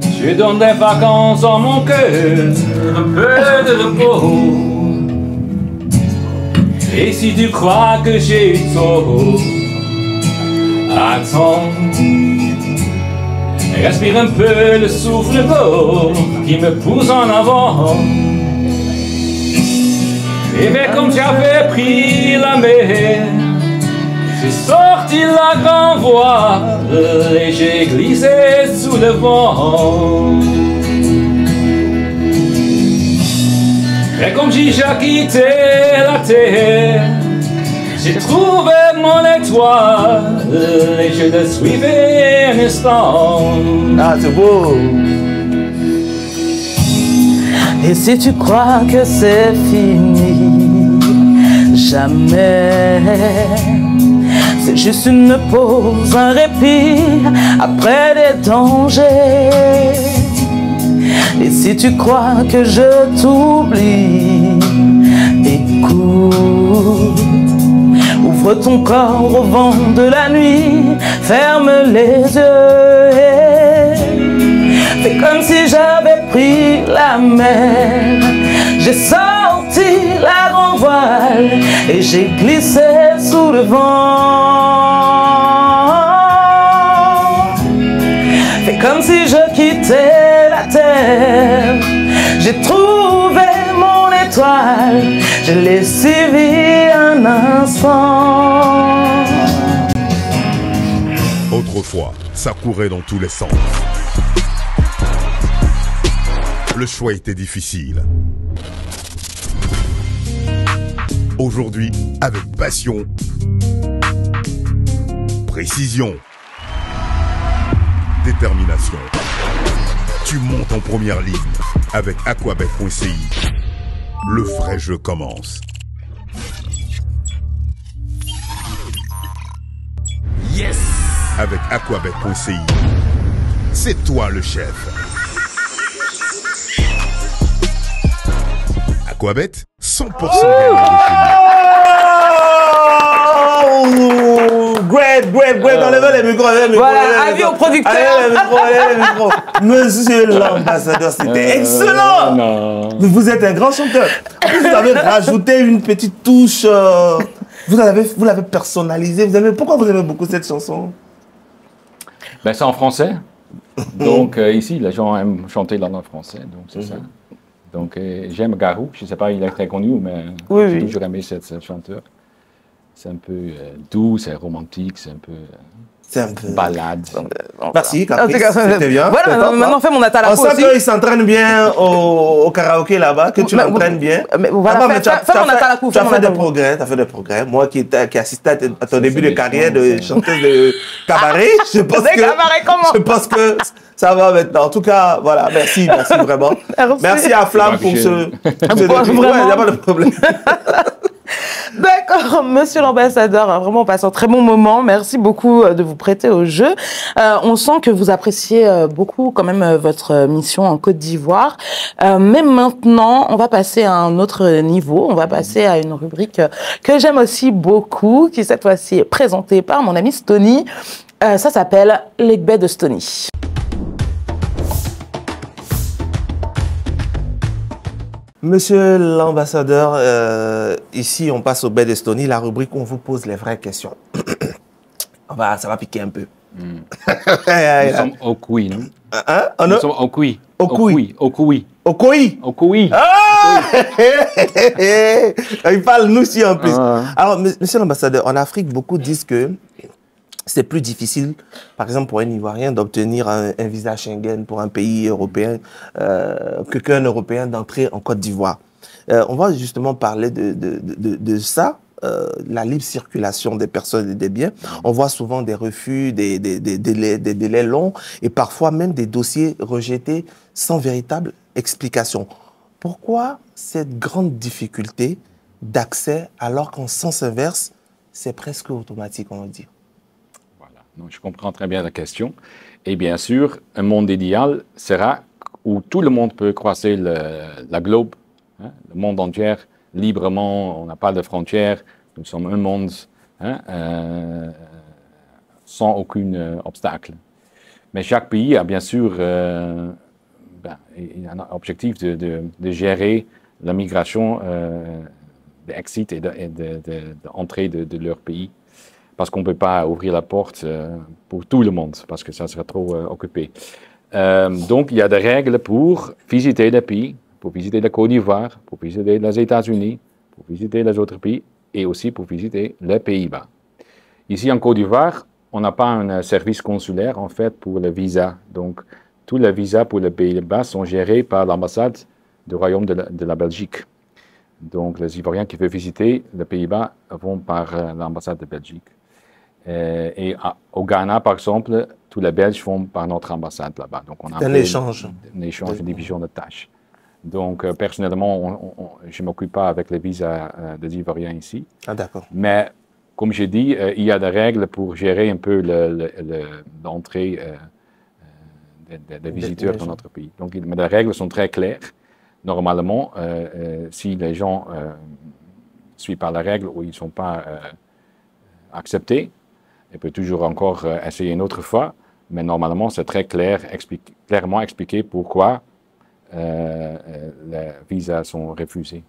Je donne des vacances dans mon cœur, un peu de repos. Et si tu crois que j'ai eu tort, attends. Respire un peu le souffle d'eau qui me pousse en avant. Et bien comme j'avais pris la mer, j'ai sorti la grande voile et j'ai glissé sous le vent. Et comme j'ai déjà quitté la terre, j'ai trouvé mon étoile et je le suivais un instant. Ah, c'est beau! Et si tu crois que c'est fini, jamais. C'est juste une pause, un répit après des dangers. Et si tu crois que je t'oublie, écoute. Ouvre ton corps au vent de la nuit, ferme les yeux. Fais comme si j'avais pris la mer. J'ai sorti la grande voile et j'ai glissé sous le vent. Fais comme si je quittais la terre. J'ai trouvé mon étoile, je l'ai suivi un instant. Autrefois, ça courait dans tous les sens. Le choix était difficile. Aujourd'hui, avec passion, précision, détermination, tu montes en première ligne avec Aquabet.ci. Le vrai jeu commence. Yes! Avec Aquabet.ci, c'est toi le chef. Aquabet, 100% Great! Enlevez les micros, Voilà, avis au producteur. Allez, les micros. Monsieur l'ambassadeur, c'était excellent. Non. Vous êtes un grand chanteur. Vous avez rajouté une petite touche. Vous l'avez personnalisé. Pourquoi vous aimez beaucoup cette chanson? Ben, c'est en français. Donc, ici, les gens aiment chanter dans le français. Donc, c'est ça. Donc, j'aime Garou. Je ne sais pas, il est très connu, mais j'ai toujours aimé cette chanteur. c'est un peu doux, c'est romantique, c'est un peu balade. Merci, Caprice, c'était bien. Voilà, maintenant, fais mon atala aussi. On sent qu'il s'entraîne bien au karaoké là-bas, que tu l'entraînes bien. Mais voilà, fais mon atala coup. Tu as fait des progrès, moi qui assistais à ton début de carrière de chanteuse de cabaret, je pense que ça va maintenant. En tout cas, voilà, merci vraiment. Merci à Flamme pour ce début. Ouais, il n'y a pas de problème. D'accord, monsieur l'ambassadeur, vraiment on passe un très bon moment. Merci beaucoup de vous prêter au jeu. On sent que vous appréciez beaucoup quand même votre mission en Côte d'Ivoire. Mais maintenant, on va passer à un autre niveau. On va passer à une rubrique que j'aime aussi beaucoup, qui cette fois-ci est présentée par mon ami Stony. Ça s'appelle l'Egbé de Stony. Monsieur l'ambassadeur, ici on passe au Baie d'Estonie, la rubrique où on vous pose les vraies questions. Ça va piquer un peu. Nous sommes au Koui, non? Nous sommes au Koui. Au Koui. Au Koui. Au Koui. Au Koui. Ah il parle nous aussi en plus. Alors, monsieur l'ambassadeur, en Afrique, beaucoup disent que c'est plus difficile, par exemple pour un Ivoirien, d'obtenir un visa Schengen pour un pays européen qu'un Européen d'entrer en Côte d'Ivoire. On va justement parler de ça, la libre circulation des personnes et des biens. On voit souvent des refus, des délais longs et parfois même des dossiers rejetés sans véritable explication. Pourquoi cette grande difficulté d'accès alors qu'en sens inverse, c'est presque automatique, on va dire? Donc, je comprends très bien la question. Et bien sûr, un monde idéal sera où tout le monde peut croiser la globe, le monde entier, librement. On n'a pas de frontières. Nous sommes un monde sans aucun obstacle. Mais chaque pays a bien sûr un objectif de gérer la migration, d'exit et d'entrée de leur pays. Parce qu'on ne peut pas ouvrir la porte pour tout le monde, parce que ça serait trop occupé. Donc, il y a des règles pour visiter les pays, pour visiter la Côte d'Ivoire, pour visiter les États-Unis, pour visiter les autres pays, et aussi pour visiter les Pays-Bas. Ici, en Côte d'Ivoire, on n'a pas un service consulaire, en fait, pour le visa. Donc, tous les visas pour les Pays-Bas sont gérés par l'ambassade du Royaume de la Belgique. Donc, les Ivoiriens qui veulent visiter les Pays-Bas vont par l'ambassade de Belgique. Et au Ghana, par exemple, tous les Belges vont par notre ambassade là-bas. Donc, on a un échange. Un échange, une division de tâches. Donc, personnellement, je ne m'occupe pas avec les visas des Ivoiriens ici. Ah, d'accord. Mais, comme j'ai dit, il y a des règles pour gérer un peu l'entrée des visiteurs dans notre pays. Donc, mais les règles sont très claires. Normalement, si les gens ne suivent pas la règle ou ils ne sont pas acceptés, ils peuvent toujours encore essayer une autre fois, mais normalement, c'est très clair, clairement expliqué pourquoi les visas sont refusés.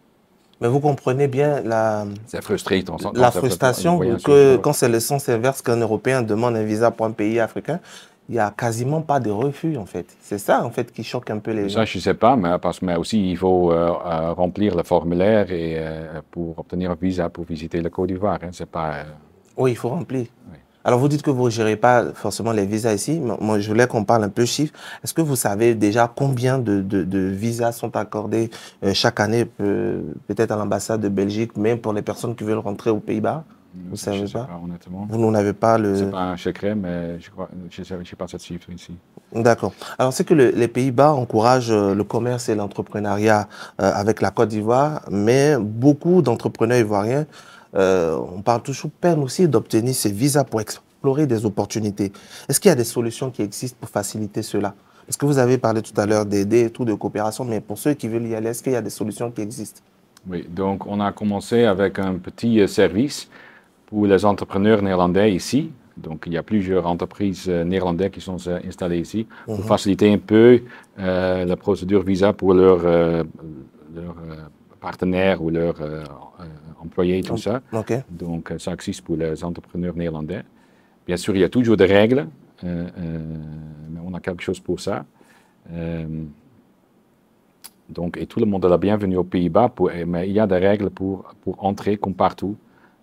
Mais vous comprenez bien la frustration que quand c'est le sens inverse qu'un Européen demande un visa pour un pays africain, il n'y a quasiment pas de refus, en fait. C'est ça, en fait, qui choque un peu les gens. Ça, je ne sais pas, mais aussi, il faut remplir le formulaire pour obtenir un visa pour visiter la Côte d'Ivoire. Hein. C'est pas... Oui, il faut remplir. Oui. Alors, vous dites que vous ne gérez pas forcément les visas ici. Moi, je voulais qu'on parle un peu chiffres. Est-ce que vous savez déjà combien de visas sont accordés chaque année, peut-être à l'ambassade de Belgique, même pour les personnes qui veulent rentrer aux Pays-Bas? Vous ne savez pas? Honnêtement. Vous n'avez pas le... C'est pas un secret, mais je ne sais pas cette chiffre ici. D'accord. Alors, c'est que les Pays-Bas encouragent le commerce et l'entrepreneuriat avec la Côte d'Ivoire, mais beaucoup d'entrepreneurs ivoiriens, on parle toujours, peine aussi d'obtenir ces visas pour explorer des opportunités. Est-ce qu'il y a des solutions qui existent pour faciliter cela? Parce que vous avez parlé tout à l'heure d'aider et tout, de coopération, mais pour ceux qui veulent y aller, est-ce qu'il y a des solutions qui existent? Oui, donc on a commencé avec un petit service pour les entrepreneurs néerlandais ici. Donc, il y a plusieurs entreprises néerlandaises qui sont installées ici pour faciliter un peu la procédure visa pour leurs partenaires ou leurs employés, tout ça. Okay. Donc, ça existe pour les entrepreneurs néerlandais. Bien sûr, il y a toujours des règles, mais on a quelque chose pour ça. Donc, et tout le monde est la bienvenue aux Pays-Bas, mais il y a des règles pour entrer comme partout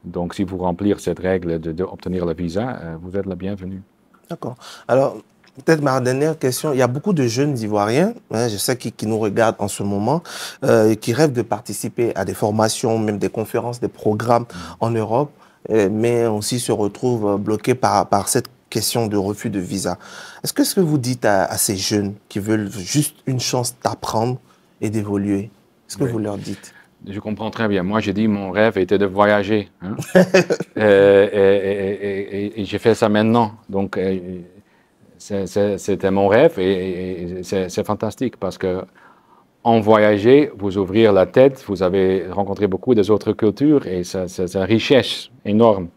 Donc, si vous remplissez cette règle d'obtenir le visa, vous êtes le bienvenu. D'accord. Alors, peut-être ma dernière question. Il y a beaucoup de jeunes Ivoiriens, hein, je sais, qui nous regardent en ce moment, qui rêvent de participer à des formations, même des conférences, des programmes en Europe, mais aussi se retrouvent bloqués par cette question de refus de visa. Est-ce que vous dites à ces jeunes qui veulent juste une chance d'apprendre et d'évoluer, est-ce que vous leur dites? Je comprends très bien. Moi, j'ai dit mon rêve était de voyager. Hein? et j'ai fait ça maintenant. Donc, c'était mon rêve et c'est fantastique parce que en voyager, vous ouvrir la tête, vous avez rencontré beaucoup des autres cultures et c'est une richesse énorme.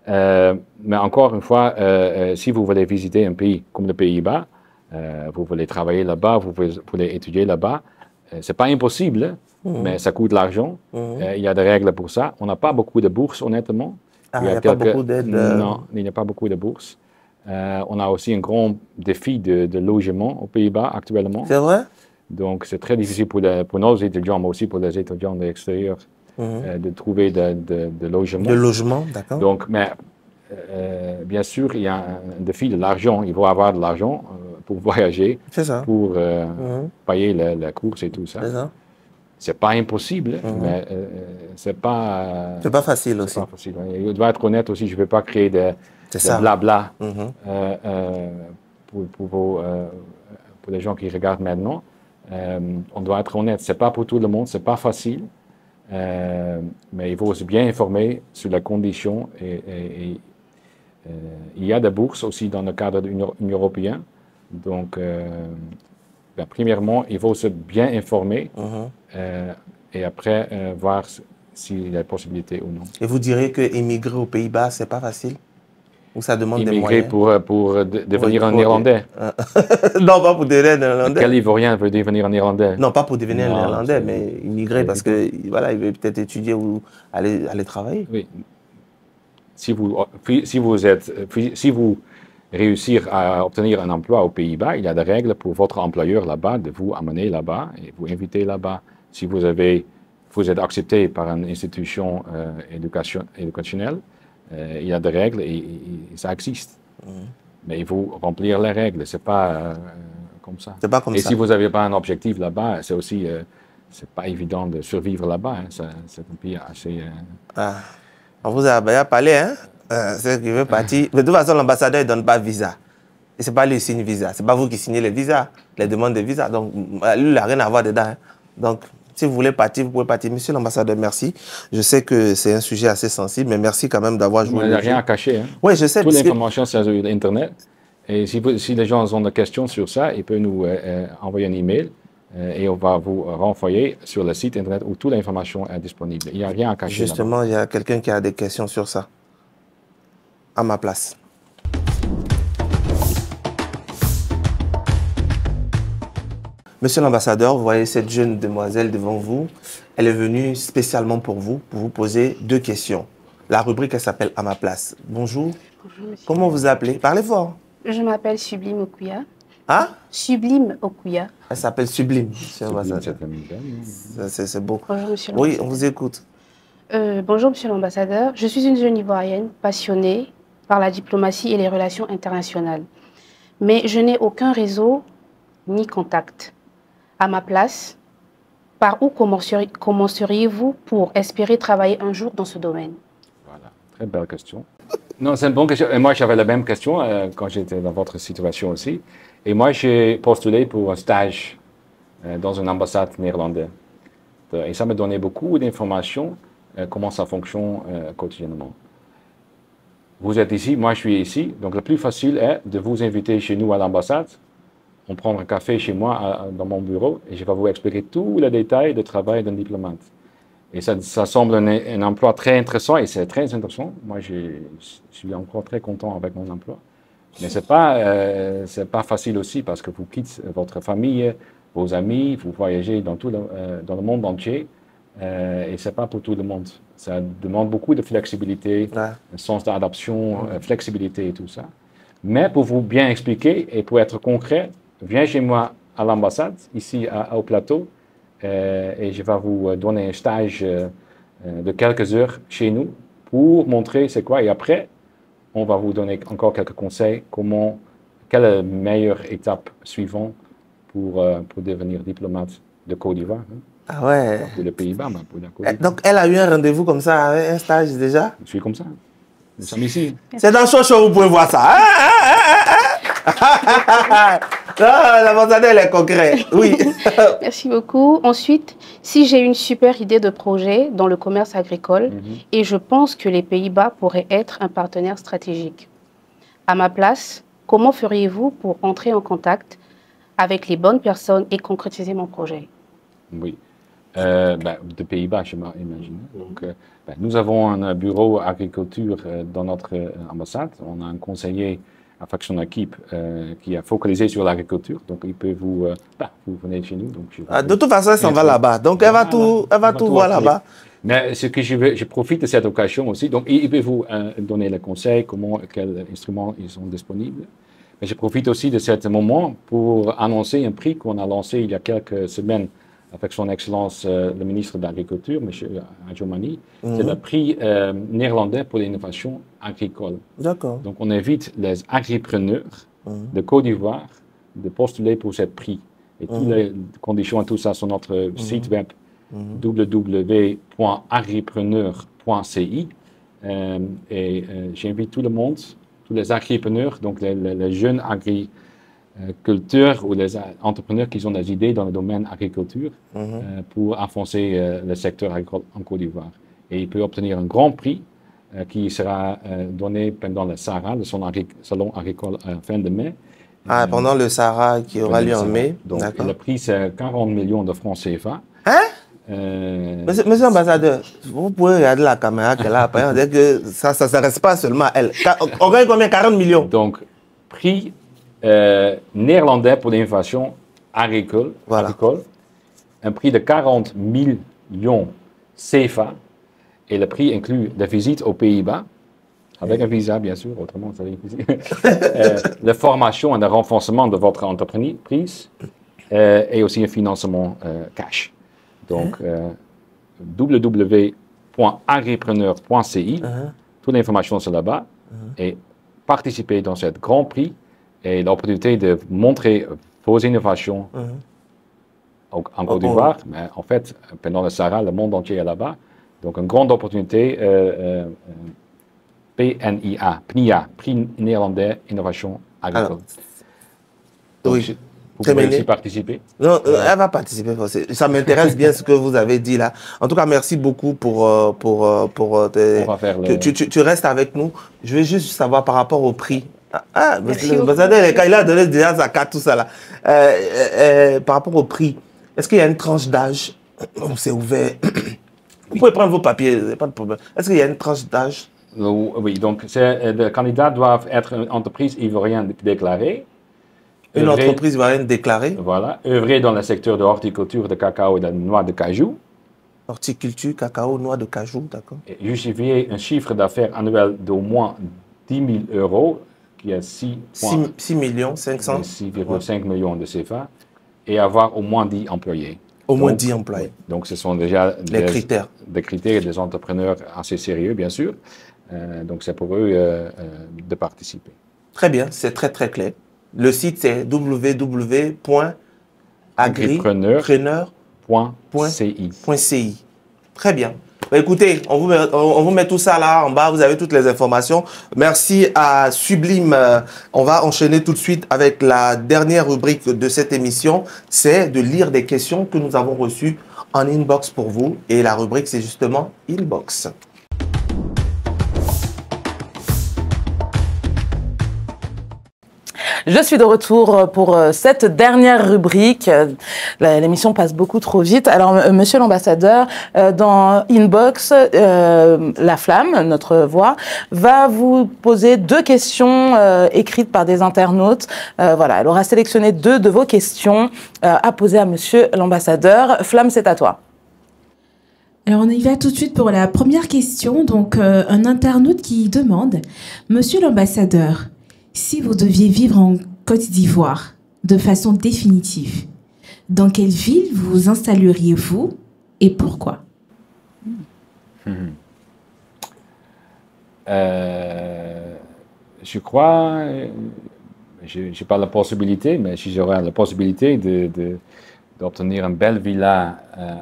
Mais encore une fois, si vous voulez visiter un pays comme les Pays-Bas, vous voulez travailler là-bas, vous voulez étudier là-bas, c'est pas impossible, hein, mais ça coûte l'argent. Il y a des règles pour ça. On n'a pas beaucoup de bourses, honnêtement. Ah, il n'y a pas beaucoup d'aide. Non, il n'y a pas beaucoup de bourses. On a aussi un grand défi de logement aux Pays-Bas actuellement. C'est vrai? Donc, c'est très difficile pour nos étudiants, mais aussi pour les étudiants de l'extérieur, de trouver de logement. De logement, d'accord. Donc, mais bien sûr, il y a un défi de l'argent. Il faut avoir de l'argent pour voyager, pour payer la course et tout ça. C'est ça. C'est pas impossible, mais c'est pas... c'est pas facile aussi. Pas facile. Il doit être honnête aussi, je ne veux pas créer de blabla pour les gens qui regardent maintenant. On doit être honnête, c'est pas pour tout le monde, c'est pas facile, mais il faut se bien informer sur les conditions et il y a des bourses aussi dans le cadre de l'Union européenne. Donc, premièrement, il faut se bien informer et après voir s'il y a possibilité ou non. Et vous diriez que immigrer aux Pays-Bas, c'est pas facile? Ou ça demande des moyens? Immigrer pour devenir un Néerlandais? Non, pas pour devenir un Néerlandais. Quel Ivoirien veut devenir un Néerlandais? Non, pas pour devenir un Néerlandais, mais immigrer parce que voilà, il veut peut-être étudier ou aller travailler. Oui. Si vous réussissez à obtenir un emploi aux Pays-Bas, il y a des règles pour votre employeur là-bas de vous amener là-bas et vous inviter là-bas. Si vous êtes accepté par une institution éducationnelle, il y a des règles et ça existe. Mais il faut remplir les règles, c'est pas comme ça. C'est pas comme ça. Et si vous n'avez pas un objectif là-bas, c'est aussi, c'est pas évident de survivre là-bas. Hein. C'est un pays assez... On vous a bien parlé, hein? C'est qu'il veut partir. De toute façon, l'ambassadeur ne donne pas de visa. Et c'est pas lui qui signe le visa. C'est pas vous qui signez les visas, les demandes de visa. Donc, lui, il n'a rien à voir dedans. Hein. Donc, si vous voulez partir, vous pouvez partir. Monsieur l'ambassadeur, merci. Je sais que c'est un sujet assez sensible, mais merci quand même d'avoir joué. Il n'y a rien à cacher. Hein. Oui, je sais. Toute l'information, c'est sur Internet. Et si les gens ont des questions sur ça, ils peuvent nous envoyer un email et on va vous renvoyer sur le site Internet où toute l'information est disponible. Il n'y a rien à cacher. Justement, il y a quelqu'un qui a des questions sur ça. À ma place. Monsieur l'ambassadeur, vous voyez cette jeune demoiselle devant vous. Elle est venue spécialement pour vous poser 2 questions. La rubrique, elle s'appelle « À ma place ». Bonjour. Bonjour, monsieur. Comment vous appelez? Parlez fort. Je m'appelle Sublime Okuya. Hein? Sublime Okuya. Elle s'appelle Sublime, monsieur l'ambassadeur. C'est beau. Bonjour, monsieur l'ambassadeur. Oui, on vous écoute. Bonjour, monsieur l'ambassadeur. Je suis une jeune Ivoirienne passionnée par la diplomatie et les relations internationales. Mais je n'ai aucun réseau ni contact. À ma place, par où commenceriez-vous pour espérer travailler un jour dans ce domaine? Voilà, très belle question. Non, c'est une bonne question. Et moi, j'avais la même question quand j'étais dans votre situation aussi. Et moi, j'ai postulé pour un stage dans une ambassade néerlandaise. Et ça me donnait beaucoup d'informations comment ça fonctionne quotidiennement. Vous êtes ici, moi je suis ici, donc le plus facile est de vous inviter chez nous à l'ambassade. On prend un café chez moi dans mon bureau et je vais vous expliquer tous les détails du travail d'un diplomate. Et ça semble un emploi très intéressant et c'est très intéressant. Moi, je suis encore très content avec mon emploi. Mais c'est pas facile aussi parce que vous quittez votre famille, vos amis, vous voyagez dans le monde entier et c'est pas pour tout le monde. Ça demande beaucoup de flexibilité, un sens d'adaptation, flexibilité et tout ça. Mais pour vous bien expliquer et pour être concret, viens chez moi à l'ambassade, ici au plateau, et je vais vous donner un stage de quelques heures chez nous pour montrer c'est quoi. Et après, on va vous donner encore quelques conseils, quelle est la meilleure étape suivante pour devenir diplomate de Côte d'Ivoire. Hein. Ah ouais. Pour les Pays-Bas, mais pour la Côte d'Ivoire. Donc, elle a eu un rendez-vous comme ça, un stage déjà? Je suis comme ça. Nous sommes ici. C'est dans Chocho, vous pouvez voir ça. L'ambassadeur, elle est concret. Oui. Merci beaucoup. Ensuite, si j'ai une super idée de projet dans le commerce agricole et je pense que les Pays-Bas pourraient être un partenaire stratégique, à ma place, comment feriez-vous pour entrer en contact avec les bonnes personnes et concrétiser mon projet? Oui. De Pays-Bas, je m'imagine. Donc, nous avons un bureau agriculture dans notre ambassade. On a un conseiller avec son équipe qui est focalisé sur l'agriculture. Donc, il peut vous venez chez nous. Donc, de toute façon, elle s'en va là-bas. Donc, elle va tout voir là-bas. Mais ce que je profite de cette occasion aussi. Donc, il peut vous donner les conseils, quels instruments ils sont disponibles. Mais je profite aussi de ce moment pour annoncer un prix qu'on a lancé il y a quelques semaines avec son Excellence le ministre de l'Agriculture, M. Adjomani. C'est le prix néerlandais pour l'innovation agricole. D'accord. Donc, on invite les agripreneurs de Côte d'Ivoire de postuler pour ce prix. Et toutes les conditions et tout ça sur notre site web www.agripreneur.ci. J'invite tout le monde, tous les agripreneurs, donc les jeunes agriculteurs ou les entrepreneurs qui ont des idées dans le domaine agriculture pour enfoncer le secteur agricole en Côte d'Ivoire. Et il peut obtenir un grand prix qui sera donné pendant le Sahara, le salon agricole fin de mai. Pendant le Sahara qui aura lieu en mai. Donc, le prix, c'est 40 millions de francs CFA. Hein? Monsieur l'ambassadeur, vous pouvez regarder la caméra qu'elle a après, on dit que ça ne s'arrête pas seulement à elle. On gagne combien? 40 millions? Donc, prix néerlandais pour l'innovation agricole, un prix de 40 millions CFA, et le prix inclut la visite aux Pays-Bas, avec un visa bien sûr, autrement ça serait difficile, la formation et le renforcement de votre entreprise, et aussi un financement cash. Donc, www.agripreneur.ci, toute l'information c'est là-bas, et participer dans ce grand prix et l'opportunité de montrer vos innovations en Côte d'Ivoire, mais en fait, pendant le Sahara, le monde entier est là-bas. Donc, une grande opportunité, PNIA, Prix néerlandais Innovation Agricole. Oui. Vous pouvez aussi participer? Non, elle va participer. Ça m'intéresse bien ce que vous avez dit là. En tout cas, merci beaucoup pour tu restes avec nous. Je veux juste savoir par rapport au prix. Il a donné déjà sa carte, tout ça là. Par rapport au prix, est-ce qu'il y a une tranche d'âge? C'est ouvert. Vous pouvez prendre vos papiers, pas de problème. Est-ce qu'il y a une tranche d'âge? Oui, donc les candidats doivent être une entreprise ivoirienne déclarée. Une entreprise ivoirienne déclarée. Voilà, œuvrer dans le secteur de l'horticulture, de cacao et de noix de cajou. Horticulture, cacao, noix de cajou, d'accord. Justifier un chiffre d'affaires annuel d'au moins 10 000 €, qui est 6,5 millions de CFA, et avoir au moins 10 employés. Au moins 10 employés. Donc, ce sont déjà les critères. Des critères et des entrepreneurs assez sérieux, bien sûr. Donc, c'est pour eux de participer. Très bien, c'est très, très clair. Le site, c'est www.agripreneur.ci. Très bien. Écoutez, on vous met tout ça là en bas, vous avez toutes les informations. Merci à Sublime. On va enchaîner tout de suite avec la dernière rubrique de cette émission. C'est de lire des questions que nous avons reçues en inbox pour vous. Et la rubrique, c'est justement Inbox. Je suis de retour pour cette dernière rubrique. L'émission passe beaucoup trop vite. Alors, monsieur l'ambassadeur, dans Inbox, La Flamme, notre voix, va vous poser 2 questions écrites par des internautes. Voilà, elle aura sélectionné 2 de vos questions à poser à monsieur l'ambassadeur. Flamme, c'est à toi. Alors, on y va tout de suite pour la première question. Donc, un internaute qui demande, monsieur l'ambassadeur, si vous deviez vivre en Côte d'Ivoire de façon définitive, dans quelle ville vous installeriez-vous et pourquoi? Je crois, je n'ai pas la possibilité, mais si j'aurais la possibilité d'obtenir une belle villa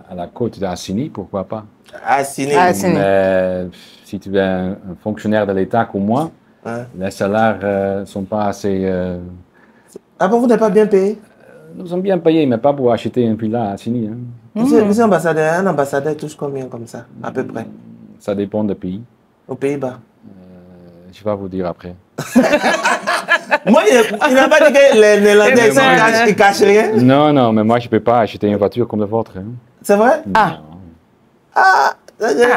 à la côte d'Assini, pourquoi pas? Assini. Mais si tu es un fonctionnaire de l'État comme moi, les salaires ne sont pas assez... Ah bon, vous n'êtes pas bien payé? Nous sommes bien payés, mais pas pour acheter une villa à Assini. Hein. Monsieur ambassadeur, un ambassadeur touche combien comme ça, à peu près? Ça dépend du pays. Aux Pays-Bas? Je vais vous dire après. Moi, il n'a pas dit que les Néerlandais ils cachent rien. Non, mais moi, je ne peux pas acheter une voiture comme la vôtre. Hein. C'est vrai?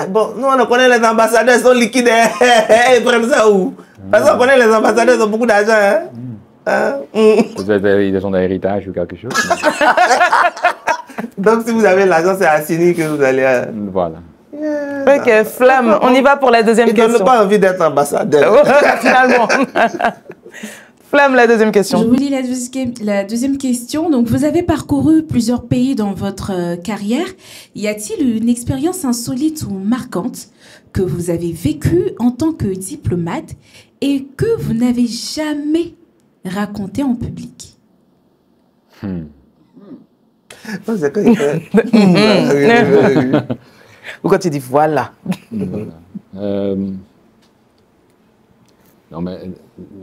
Bon, nous, on connaît les ambassadeurs, ils sont liquides. Ils prennent ça où? Parce qu'on connaît les ambassadeurs, ils ont beaucoup d'argent. Peut-être ils ont un héritage ou quelque chose. Donc, si vous avez l'argent, c'est à Sini que vous allez... Voilà. Ok, Flamme, on y va pour la deuxième question. Ils ne donnent pas envie d'être ambassadeur. Finalement. Flamme, la deuxième question. Je vous lis la deuxième question. Donc, vous avez parcouru plusieurs pays dans votre carrière. Y a-t-il une expérience insolite ou marquante que vous avez vécue en tant que diplomate et que vous n'avez jamais racontée en public? C'est quand il fait... Ou quand tu dis voilà. Non, mais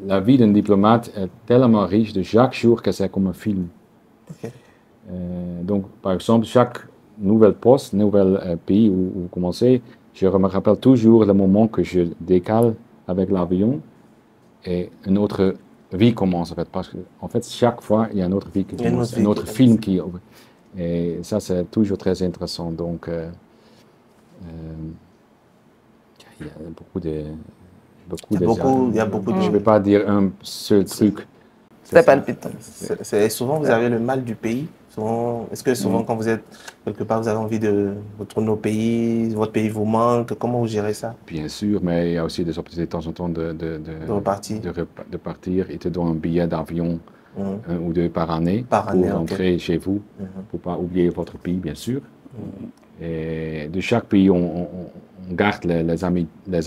la vie d'un diplomate est tellement riche de chaque jour que c'est comme un film. Donc, par exemple, chaque nouvel poste, nouvel pays où vous commencez, je me rappelle toujours le moment que je décale avec l'avion et une autre vie commence. En fait, parce qu'en fait, chaque fois, il y a une autre vie qui commence, un autre film qui ouvre. Et ça, c'est toujours très intéressant. Donc, il y a beaucoup de... Il y a beaucoup de... Je ne peux pas dire un seul truc. C'est palpitant. Souvent, vous avez le mal du pays. Est-ce que souvent, quand vous êtes quelque part, vous avez envie de retourner au pays, votre pays vous manque? Comment vous gérez ça? Bien sûr, mais il y a aussi des opportunités de temps en temps de partir. Ils te donnent un billet d'avion un ou deux par année pour rentrer chez vous, pour ne pas oublier votre pays, bien sûr. Et de chaque pays, on garde les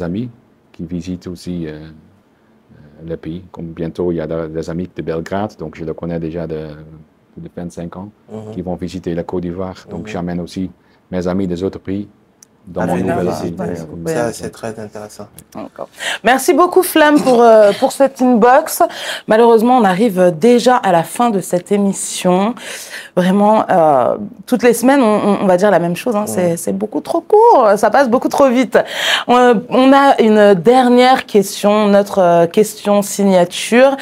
amis qui visitent aussi le pays. Comme bientôt, il y a des amis de Belgrade, donc je le connais déjà de 25 ans, qui vont visiter la Côte d'Ivoire. Donc j'amène aussi mes amis des autres pays dans mon nouvel pays. Ça, c'est très intéressant. Encore. Merci beaucoup, Flamme, pour cette inbox. Malheureusement, on arrive déjà à la fin de cette émission. Vraiment, toutes les semaines, on va dire la même chose. Hein. C'est beaucoup trop court. Ça passe beaucoup trop vite. On a une dernière question, notre question signature,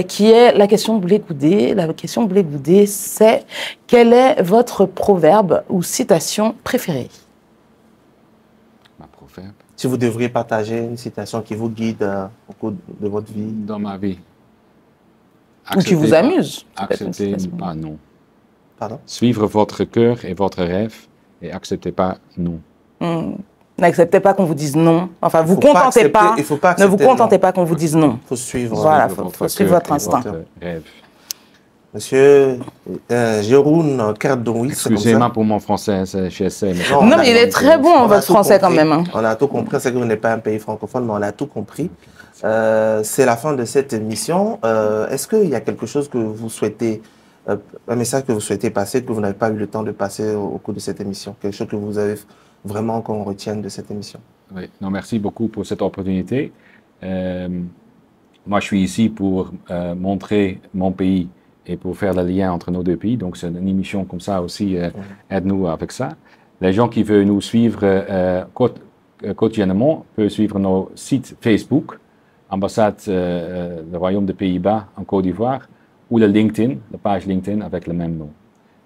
qui est la question Blé-Goudé. La question Blé-Goudé, c'est: quel est votre proverbe ou citation préférée? Si vous devriez partager une citation qui vous guide au cours de votre vie. Dans ma vie. Ou qui vous amuse. Acceptez pas non. Pardon? Suivre votre cœur et votre rêve et acceptez pas non. N'acceptez pas qu'on vous dise non. Enfin, vous contentez pas. Ne vous contentez pas qu'on vous dise non. Il faut suivre. Voilà, faut suivre votre instinct. Votre rêve. Monsieur Jérôme Cardoui. Excusez-moi pour mon français, j'essaie. Non, mais il est très bon en votre français quand même. Hein. On a tout compris, c'est que vous n'êtes pas un pays francophone, mais on a tout compris. C'est la fin de cette émission. Est-ce qu'il y a quelque chose que vous souhaitez, un message que vous souhaitez passer, que vous n'avez pas eu le temps de passer au cours de cette émission? Quelque chose que vous avez vraiment qu'on retienne de cette émission? Oui, non, merci beaucoup pour cette opportunité. Moi, je suis ici pour montrer mon pays et pour faire le lien entre nos deux pays. Donc, c'est une émission comme ça aussi, aide-nous avec ça. Les gens qui veulent nous suivre quotidiennement peuvent suivre nos sites Facebook, Ambassade du Royaume des Pays-Bas en Côte d'Ivoire, ou le LinkedIn, la page LinkedIn avec le même nom.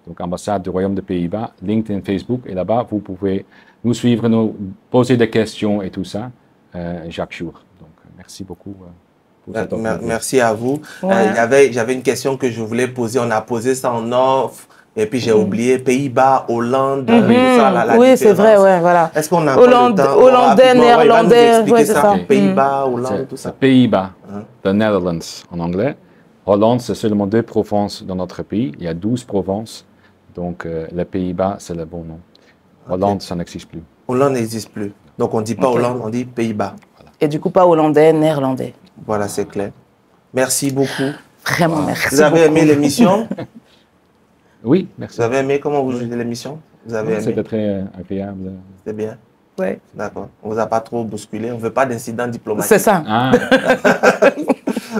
Donc, Ambassade du Royaume des Pays-Bas, LinkedIn, Facebook, et là-bas, vous pouvez nous suivre, nous poser des questions et tout ça chaque jour. Donc, merci beaucoup. Merci à vous. J'avais une question que je voulais poser. On a posé ça en off. Et puis j'ai oublié Pays-Bas, Hollande, tout ça. Oui, c'est vrai, ouais, voilà. Est-ce qu'on a Hollandais, néerlandais, ouais, c'est ça. Pays-Bas, Hollande, tout ça. Pays-Bas, the Netherlands en anglais. Hollande, c'est seulement 2 provinces dans notre pays. Il y a 12 provinces. Donc les Pays-Bas, c'est le bon nom. Hollande, ça n'existe plus. Hollande n'existe plus. Donc on ne dit pas Hollande, on dit Pays-Bas. Voilà. Et du coup, pas hollandais, néerlandais. Voilà, c'est clair. Merci beaucoup. Vraiment, merci. Vous avez aimé l'émission? Oui, merci. Vous avez aimé comment vous jugez l'émission? Vous avez aimé? C'était très agréable. C'était bien? Ouais. D'accord. On ne vous a pas trop bousculé. On ne veut pas d'incident diplomatique. C'est ça. Ah,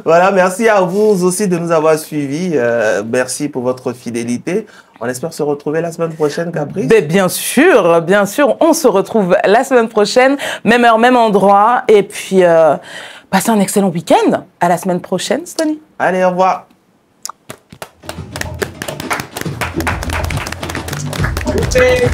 Voilà, merci à vous aussi de nous avoir suivis. Merci pour votre fidélité. On espère se retrouver la semaine prochaine, Caprice. Mais bien sûr, on se retrouve la semaine prochaine, même heure, même endroit. Et puis, passez un excellent week-end. À la semaine prochaine, Stony. Allez, au revoir. Okay.